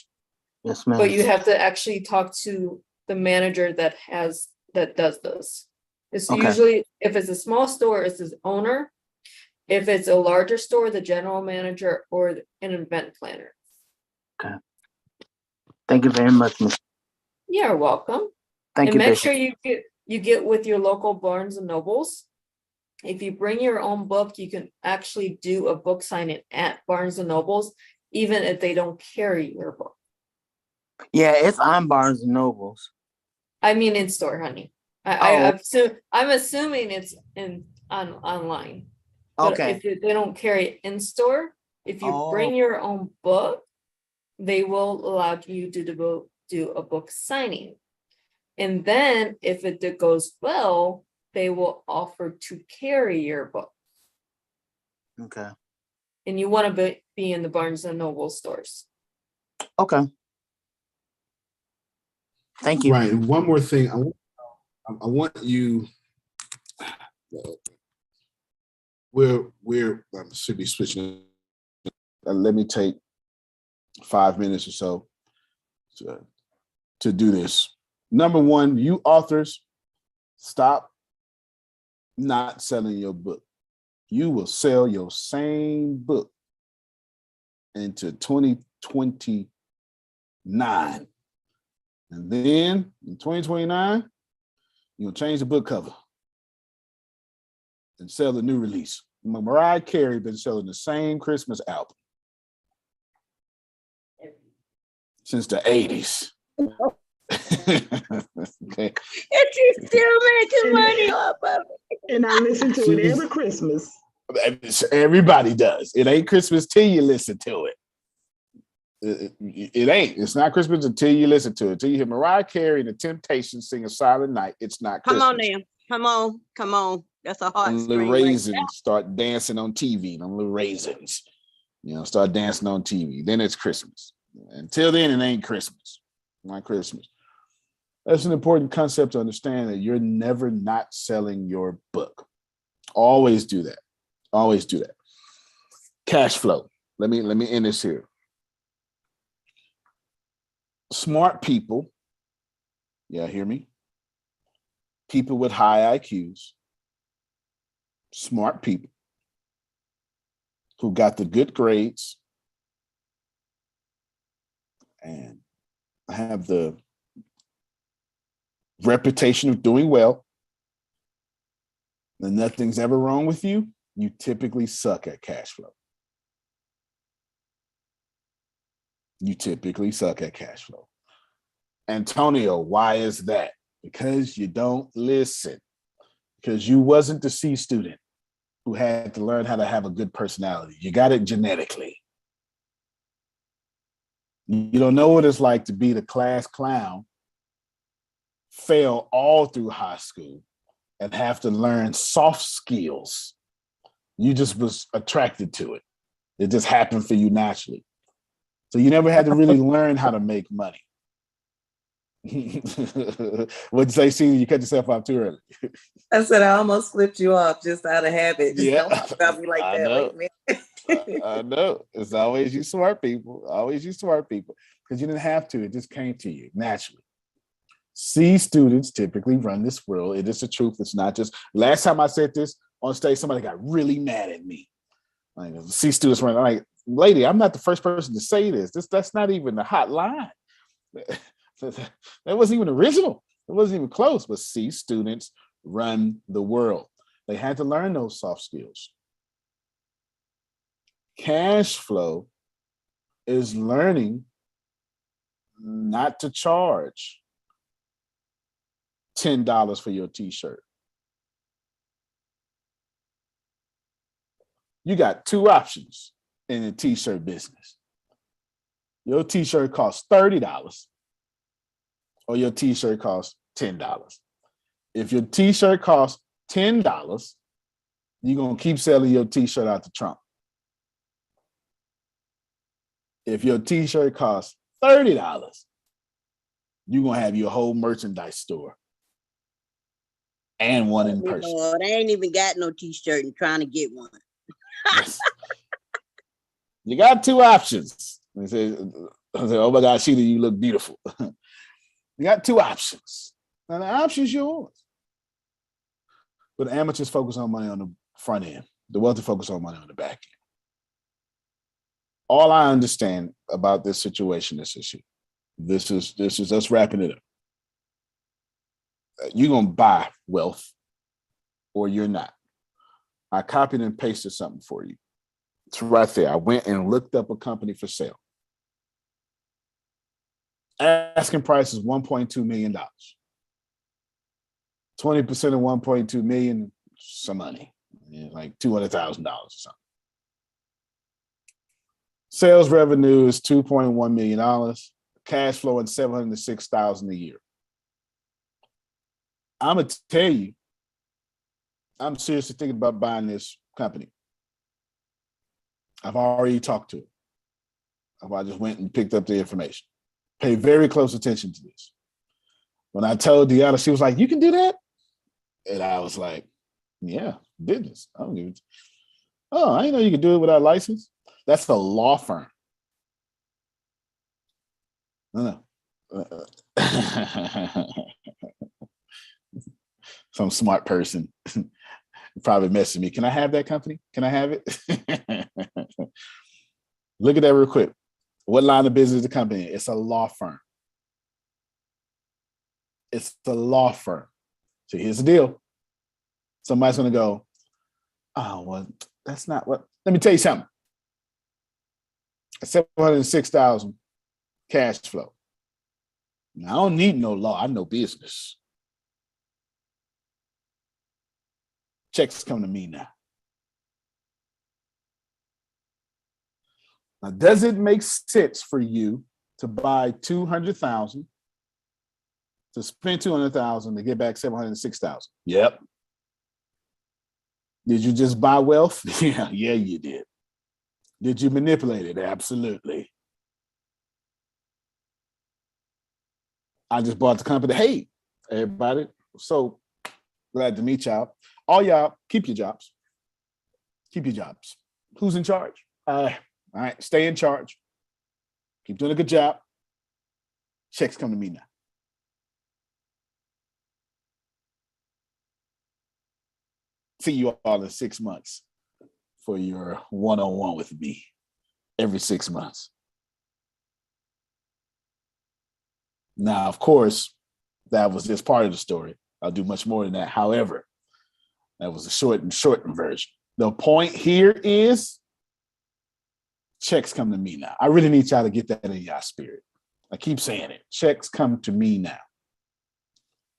Yes, ma'am. But you have to actually talk to the manager that does this. It's Okay. usually, if it's a small store, it's the owner. If it's a larger store, the general manager or an event planner. Okay. Thank you very much, Ms. You're welcome. Thank And you, make Bishop. sure you get with your local Barnes and Nobles. If you bring your own book, you can actually do a book signing at Barnes and Nobles, even if they don't carry your book. Yeah, it's on Barnes and Nobles. I mean, in store, honey. I'm assuming it's online. But Okay. if they don't carry it in store, if you bring your own book, they will allow you to do a book signing. And then if it goes well, they will offer to carry your book. Okay. And you want to be in the Barnes and Noble stores. Okay. Thank you. Right. And one more thing. I want you. I should be switching. Let me take 5 minutes or so to do this. Number one, you authors, stop not selling your book. You will sell your same book into 2029. And then in 2029, you'll change the book cover and sell the new release. Mariah Carey been selling the same Christmas album since the 80s. Okay. And she's still making money off of it. And I listen to it every Christmas. Everybody does. It ain't Christmas till you listen to it. It ain't. It's not Christmas until you listen to it. Till you hear Mariah Carey and the Temptations sing a Silent Night, it's not Christmas. Come on now. Come on. That's a hard Little string. raisins Right start dancing on TV. Them little raisins, start dancing on TV. Then it's Christmas. Until then, it ain't Christmas. Not Christmas. That's an important concept to understand, that you're never not selling your book. Always do that. Always do that. Cash flow. Let me end this here. Smart people, hear me? people with high IQs, smart people who got the good grades and have the reputation of doing well, and nothing's ever wrong with you, you typically suck at cash flow. You typically suck at cash flow. Antonio, why is that? Because you don't listen. Because you wasn't the C student who had to learn how to have a good personality. You got it genetically. You don't know what it's like to be the class clown, fail all through high school, and have to learn soft skills. You just was attracted to it. It just happened for you naturally. So you never had to really learn how to make money. What'd you say, Sheila? You cut yourself off too early. I said I almost flipped you off just out of habit. Just Yeah. don't talk about me like I that. know. Wait a minute. I know. It's always you smart people. Always you smart people. Because you didn't have to. It just came to you naturally. C students typically run this world. It is the truth. It's not just. Last time I said this on stage, somebody got really mad at me. Like C students run. Like, lady, I'm not the first person to say this. That's not even a hot line. That wasn't even original. It wasn't even close. But C students run the world. They had to learn those soft skills. Cash flow is learning not to charge $10 for your t-shirt. You got two options in the t-shirt business. Your t-shirt costs $30 or your t-shirt costs $10. If your t-shirt costs $10, you're going to keep selling your t-shirt out the trunk. If your t-shirt costs $30, you're going to have your whole merchandise store and one in person. Lord, I ain't even got no t-shirt and trying to get one. You got two options. I say, oh my God, Sheila, you look beautiful. You got two options. And the option's yours. But amateurs focus on money on the front end. The wealthy focus on money on the back end. All I understand about this situation, this issue, this is us wrapping it up. You're gonna buy wealth or you're not. I copied and pasted something for you. It's right there. I went and looked up a company for sale. Asking price is $1.2 million. 20% of 1.2 million, some money, like $200,000 or something. Sales revenue is $2.1 million. Cash flow in $706,000 a year. I'm gonna tell you, I'm seriously thinking about buying this company. I've already talked to it. I just went and picked up the information. Pay very close attention to this. When I told Deanna, she was like, "You can do that?" And I was like, "Yeah, business. I don't even. Oh, I didn't know you could do it without a license." That's a law firm. No. Some smart person probably messaging me. Can I have that company? Can I have it? Look at that real quick. What line of business is the company? It's a law firm. It's the law firm. So here's the deal. Somebody's going to go, "Oh, well, that's not what." Let me tell you something. 706,000 cash flow. Now, I don't need no law. I know business. Checks come to me now. Now, does it make sense for you to buy 200,000, to spend 200,000 to get back 706,000? Yep. Did you just buy wealth? Yeah, you did. Did you manipulate it? Absolutely. I just bought the company. Hey, everybody. So glad to meet y'all. All y'all, keep your jobs. Keep your jobs. Who's in charge? All right, stay in charge. Keep doing a good job. Checks come to me now. see you all in 6 months for your one-on-one with me every 6 months. Now, of course, that was just part of the story. I'll do much more than that. However, that was a shortened version. The point here is checks come to me now. I really need y'all to get that in y'all spirit. I keep saying it. Checks come to me now.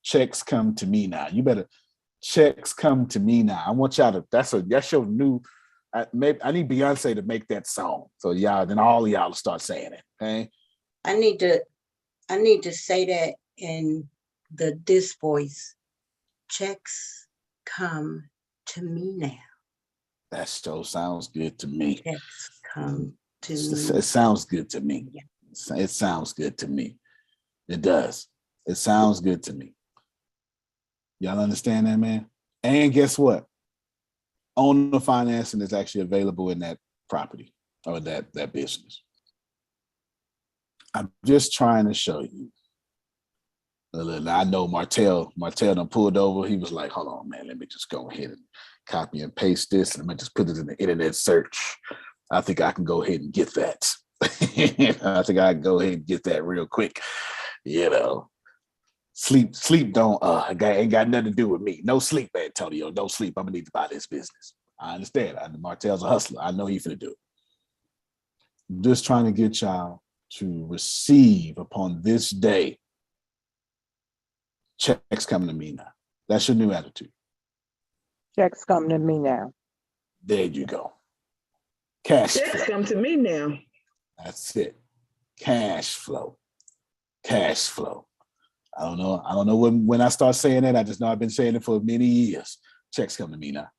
Checks come to me now. You better checks come to me now. I want y'all to, that's your new, I need Beyonce to make that song. So then all of y'all will start saying it. Okay. I need to say that in this voice. Checks come to me now. That still sounds good to me. Checks come to me. It sounds good to me. Yeah. It sounds good to me. It does. It sounds good to me. Y'all understand that, man? And guess what? Owner financing is actually available in that property or that business. I'm just trying to show you. I know Martell done pulled over. He was like, hold on, man, let me just go ahead and copy and paste this. And let me just put it in the internet search. I think I can go ahead and get that. I think I can go ahead and get that real quick. You know, sleep don't, ain't got nothing to do with me. No sleep, Antonio, no sleep. I'm gonna need to buy this business. I understand. Martell's a hustler. I know he's finna do it. I'm just trying to get y'all to receive upon this day. Checks coming to me now. That's your new attitude. Checks come to me now. There you go. Cash Checks flow. come to me now. That's it. Cash flow. Cash flow. I don't know when I start saying that. I just know I've been saying it for many years. Checks come to me now.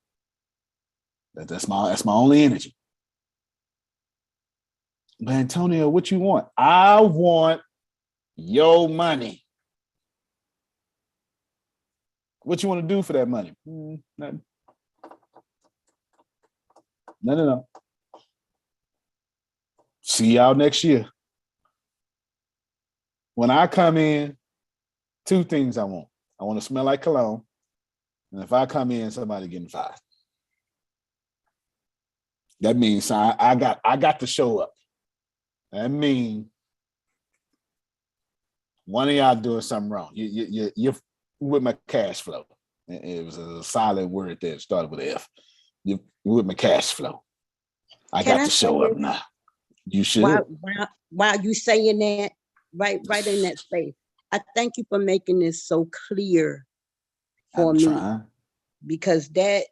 That's my only energy. But Antonio, what you want? I want your money. What you want to do for that money? Nothing. No. See y'all next year. When I come in, two things I want. I want to smell like cologne. And if I come in, somebody getting fired. That means I got to show up. That means one of y'all doing something wrong. You're with my cash flow. It was a silent word there. It started with an F. You're with my cash flow. I got to show up now. You should. While you saying that, right in that space, I thank you for making this so clear for me. Trying. Because that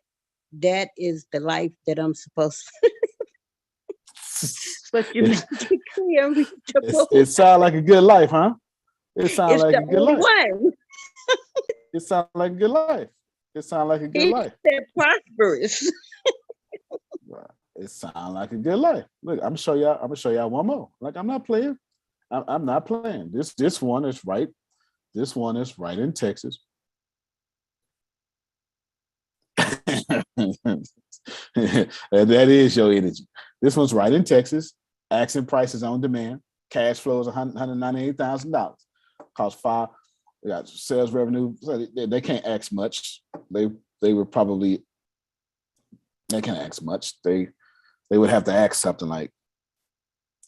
is the life that I'm supposed to. But you make it clear. It sounds like a good life, huh? It sounds like a good life. One. It sounds like a good life. It sounds like a good life. It's prosperous. It sounds like a good life. Look, I'm gonna show y'all one more. Like, I'm not playing. I'm not playing. This one is right. This one is right in Texas. And that is your energy. This one's right in Texas. Asking prices on demand. Cash flow is $198,000. Cost $5. They got sales revenue. So they can't ask much. They can't ask much. They would have to ask something like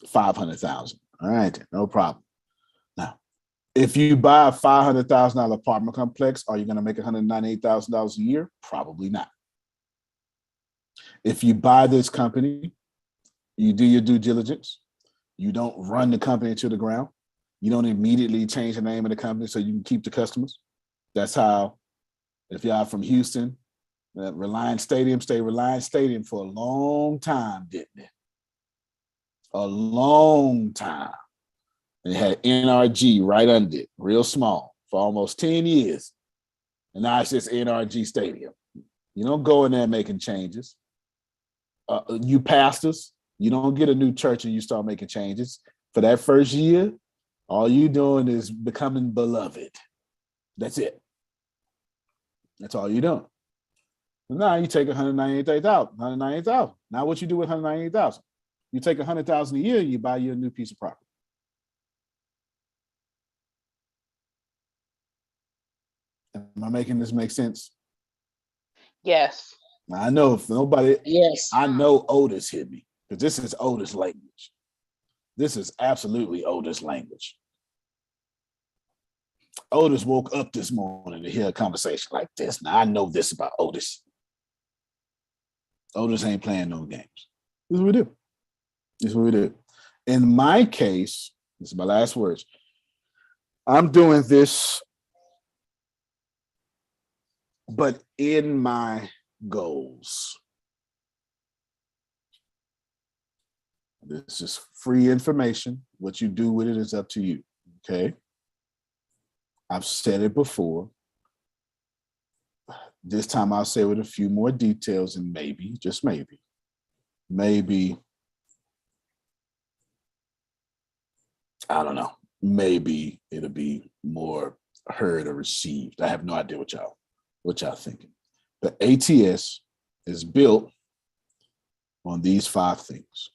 $500,000. All right, no problem. Now, if you buy a $500,000 apartment complex, are you going to make $198,000 a year? Probably not. If you buy this company, you do your due diligence. You don't run the company to the ground. You don't immediately change the name of the company so you can keep the customers. That's how, if y'all from Houston, Reliance Stadium stayed Reliance Stadium for a long time, didn't it? A long time. And it had NRG right under it, real small, for almost 10 years. And now it's just NRG Stadium. You don't go in there making changes. You pastors, you don't get a new church and you start making changes. For that first year, all you doing is becoming beloved. That's it. That's all you're doing. Now you take $198,000. Now what you do with $198,000? You take $100,000 a year, you buy you a new piece of property. Am I making this make sense? Yes. I know if nobody, Yes. I know Otis hit me because this is Otis language. This is absolutely Otis language. Otis woke up this morning to hear a conversation like this. Now I know this about Otis. Otis ain't playing no games. This is what we do. This is what we do. In my case, this is my last words. I'm doing this, but in my goals. This is free information. What you do with it is up to you. Okay. I've said it before. This time I'll say it with a few more details and maybe, just maybe, I don't know, maybe it'll be more heard or received. I have no idea what y'all thinking. The ATS is built on these 5 things: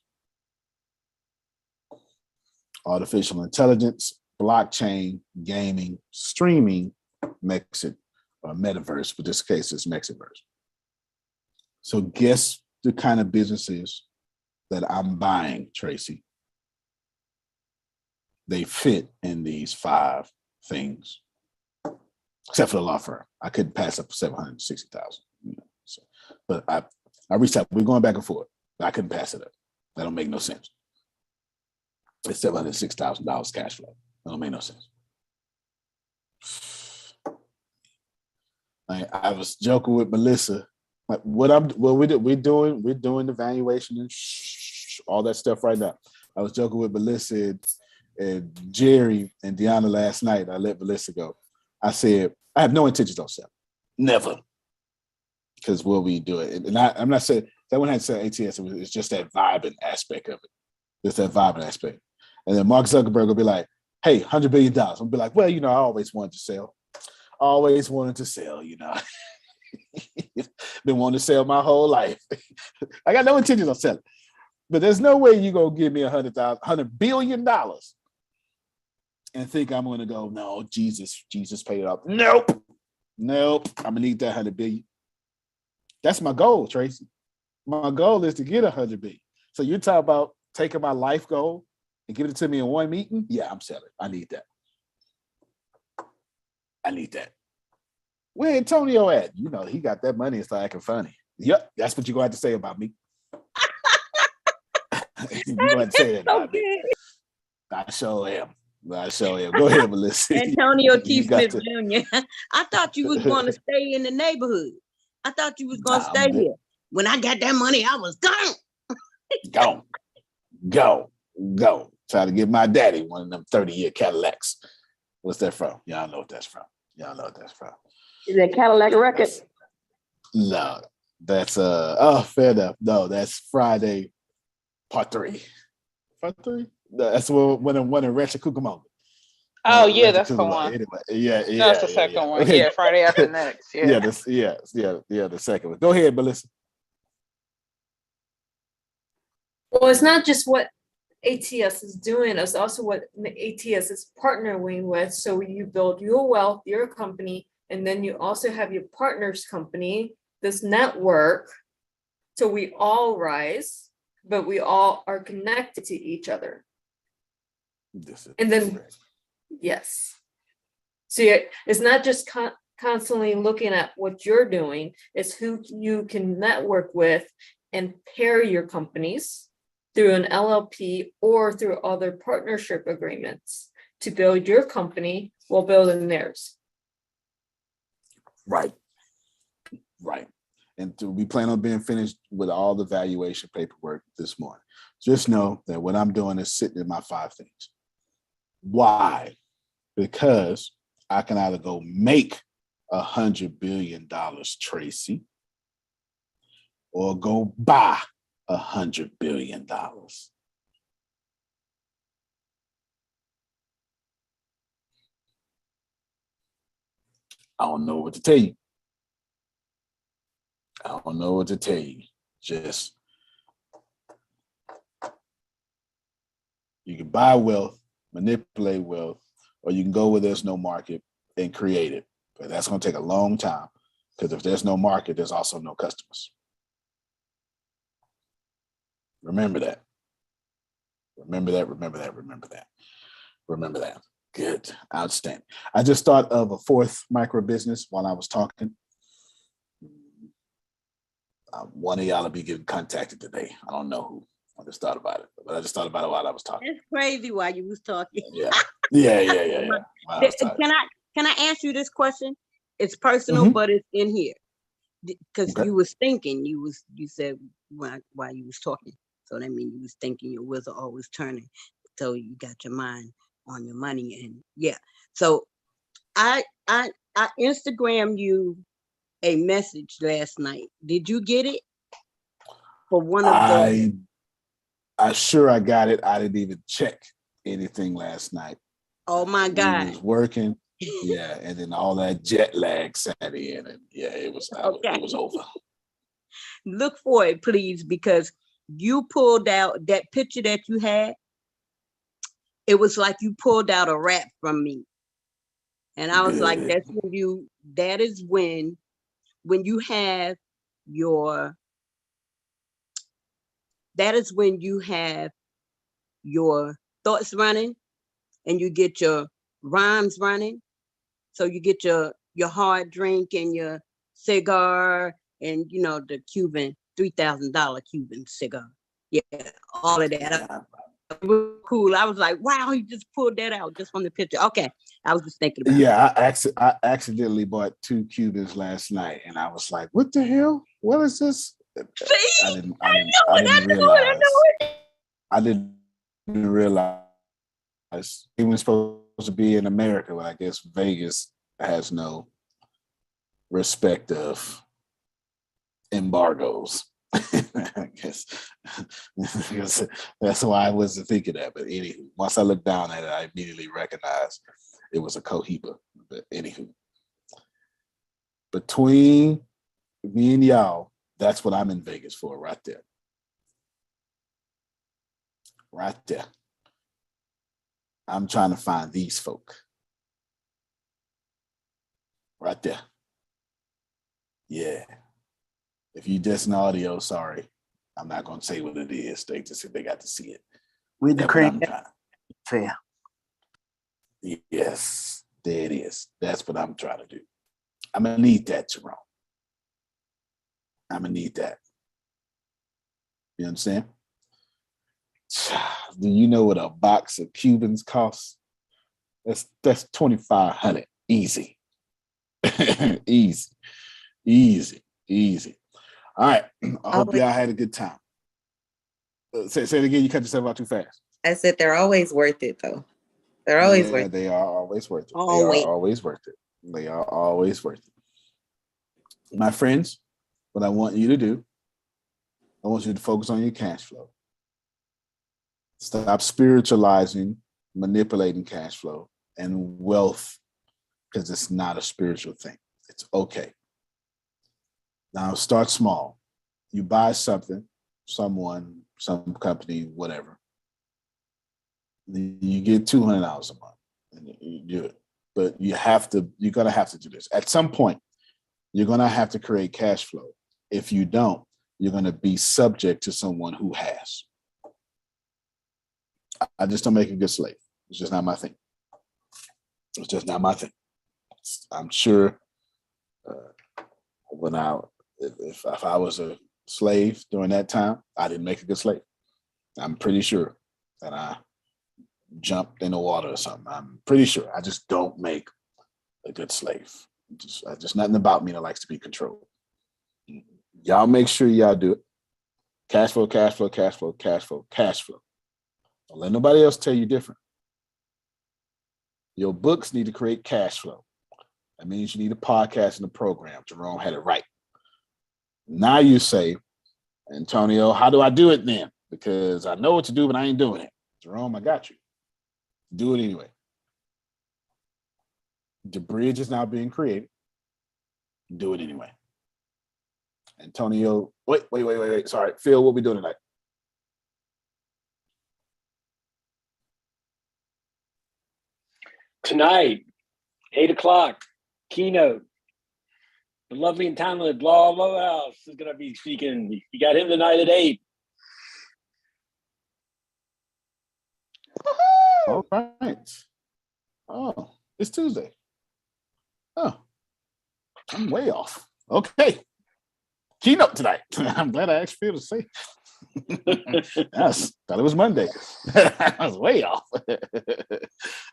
artificial intelligence, blockchain, gaming, streaming, metaverse, but this case is Mexiverse. So guess the kind of businesses that I'm buying, Tracy. They fit in these 5 things, except for the law firm. I couldn't pass up $760,000. But I reached out. We're going back and forth. I couldn't pass it up. That don't make no sense. It's $706,000 cash flow. That don't make no sense. I was joking with Melissa. Like we're doing the valuation and all that stuff right now. I was joking with Melissa and Jerry and Deanna last night. I let Melissa go. I said, I have no intentions on selling. Never. Because what we do it. And I'm not saying that one had to say ATS, it's just that vibing aspect of it. Just that vibing aspect. And then Mark Zuckerberg will be like, hey, $100 billion. I'll be like, well, I always wanted to sell. Always wanted to sell, Been wanting to sell my whole life. I got no intentions on selling. But there's no way you're going to give me $100 billion and think I'm going to go, no, Jesus paid it off. Nope. I'm going to need that $100 billion. That's my goal, Tracy. My goal is to get $100 billion. So you're talking about taking my life goal and giving it to me in one meeting? Yeah, I'm selling. I need that. Where Antonio at? He got that money. It's like acting funny. Yep, that's what you're going to have to say about me. You're going to have to say that about me. I sure am. Go ahead, Melissa. Antonio T. Smith Jr. I thought you was going to stay in the neighborhood. I thought you was going to stay here. When I got that money, I was gone. Go. Try to give my daddy one of them 30-year Cadillacs. What's that from? Y'all know what that's from. Is that Cadillac record? No, that's fair enough. No, that's Friday, part 3. Part 3? That's when in Rancho Cucamonga. Oh yeah, that's the one. Anyway, yeah. That's the second one. Okay. Yeah, Friday after next. Yeah. The second one. Go ahead, Melissa. Well, it's not just what ATS is doing, it's also what ATS is partnering with. So you build your wealth, your company, and then you also have your partner's company, this network. So we all rise, but we all are connected to each other. And then, yes. So it's not just constantly looking at what you're doing, it's who you can network with and pair your companies through an LLP or through other partnership agreements to build your company while building theirs. Right. And we plan on being finished with all the valuation paperwork this morning. Just know that what I'm doing is sitting in my 5 things. Why? Because I can either go make $100 billion, Tracy, or go buy $100 billion. I don't know what to tell you. Just you can buy wealth, manipulate wealth, or you can go where there's no market and create it. But that's going to take a long time because if there's no market, there's also no customers. Remember that. Remember that. Remember that. Remember that. Remember that. Good. Outstanding. I just thought of a fourth micro business while I was talking. One of y'all will be getting contacted today. I don't know who. I just thought about it, but I just thought about it while I was talking. That's crazy while you was talking. Yeah. Can I ask you this question? It's personal, but it's in here. Because you was thinking, you said while you was talking. So that means you was thinking, your wheels are always turning. So you got your mind on your money. And yeah. So I Instagrammed you a message last night. Did you get it? For one of the I sure I got it. I didn't even check anything last night. Oh my God. We was working. Yeah, and then all that jet lag set in, and yeah, it was it was over. Look for it, please, because you pulled out that picture that you had. It was like you pulled out a rap from me, and I was like, "That is when you have your thoughts running, and you get your rhymes running." So you get your hard drink and your cigar and, the Cuban, $3,000 Cuban cigar. Yeah, all of that. Cool. I was like, wow, he just pulled that out just from the picture. Okay. I was just thinking about it. Yeah, I accidentally bought 2 Cubans last night, and I was like, what the hell? What is this? See? I didn't realize he was supposed to be in America, but I guess Vegas has no respect of embargoes. I guess that's why I wasn't thinking that. But anywho, once I looked down at it, I immediately recognized it was a Cohiba. But anywho, between me and y'all, that's what I'm in Vegas for right there. Right there. I'm trying to find these folk. Right there. Yeah. If you just an audio, sorry. I'm not going to say what it is. They got to see it. With the cream. Fair. Yes, there it is. That's what I'm trying to do. I'm going to need that, Jerome. I'm going to need that. You understand? Do you know what a box of Cubans costs? That's $2,500. Easy. Easy. All right. I hope y'all had a good time. Say it again. You cut yourself out too fast. I said they're always worth it, though. They're always worth it. They are always worth it. Always. They are always worth it. They are always worth it. My friends, what I want you to do, I want you to focus on your cash flow. Stop spiritualizing, manipulating cash flow and wealth, because it's not a spiritual thing. It's okay. Now start small. You buy something, someone, some company, whatever. You get $200 a month, and you do it. But you're gonna have to do this. At some point, you're gonna have to create cash flow. If you don't, you're gonna be subject to someone who has. I just don't make a good slave. It's just not my thing. It's just not my thing. I'm sure if I was a slave during that time, I didn't make a good slave. I'm pretty sure that I jumped in the water or something. I'm pretty sure. I just don't make a good slave. Just nothing about me that likes to be controlled. Y'all make sure y'all do it. Cash flow, cash flow, cash flow, cash flow, cash flow. Don't let nobody else tell you different. Your books need to create cash flow. That means you need a podcast and a program. Jerome had it right. Now you say, Antonio, how do I do it then? Because I know what to do, but I ain't doing it. Jerome, I got you. Do it anyway. The bridge is now being created. Do it anyway. Antonio, wait. Sorry. Phil, what we doing tonight? Tonight, 8:00, keynote. The lovely and talented Law Lowhouse is going to be speaking. You got him tonight at 8. All right. Oh, it's Tuesday. Oh, I'm way off. Okay. Keynote tonight. I'm glad I asked Phil to say. Thought it was Monday. I was way off.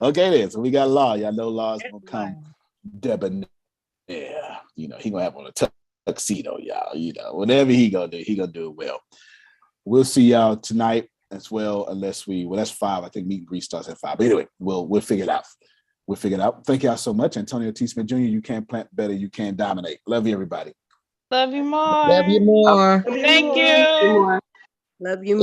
Okay, then. So we got Law. Y'all know Law's gonna come debonair. You know, he gonna have on a tuxedo, y'all. You know, whatever he gonna do it well. We'll see y'all tonight as well, unless that's 5. I think meet and greet starts at 5. But anyway, we'll figure it out. We'll figure it out. Thank y'all so much. Antonio T. Smith Jr., you can plant better, you can dominate. Love you, everybody. Love you more. Love you more. Thank you. Love you.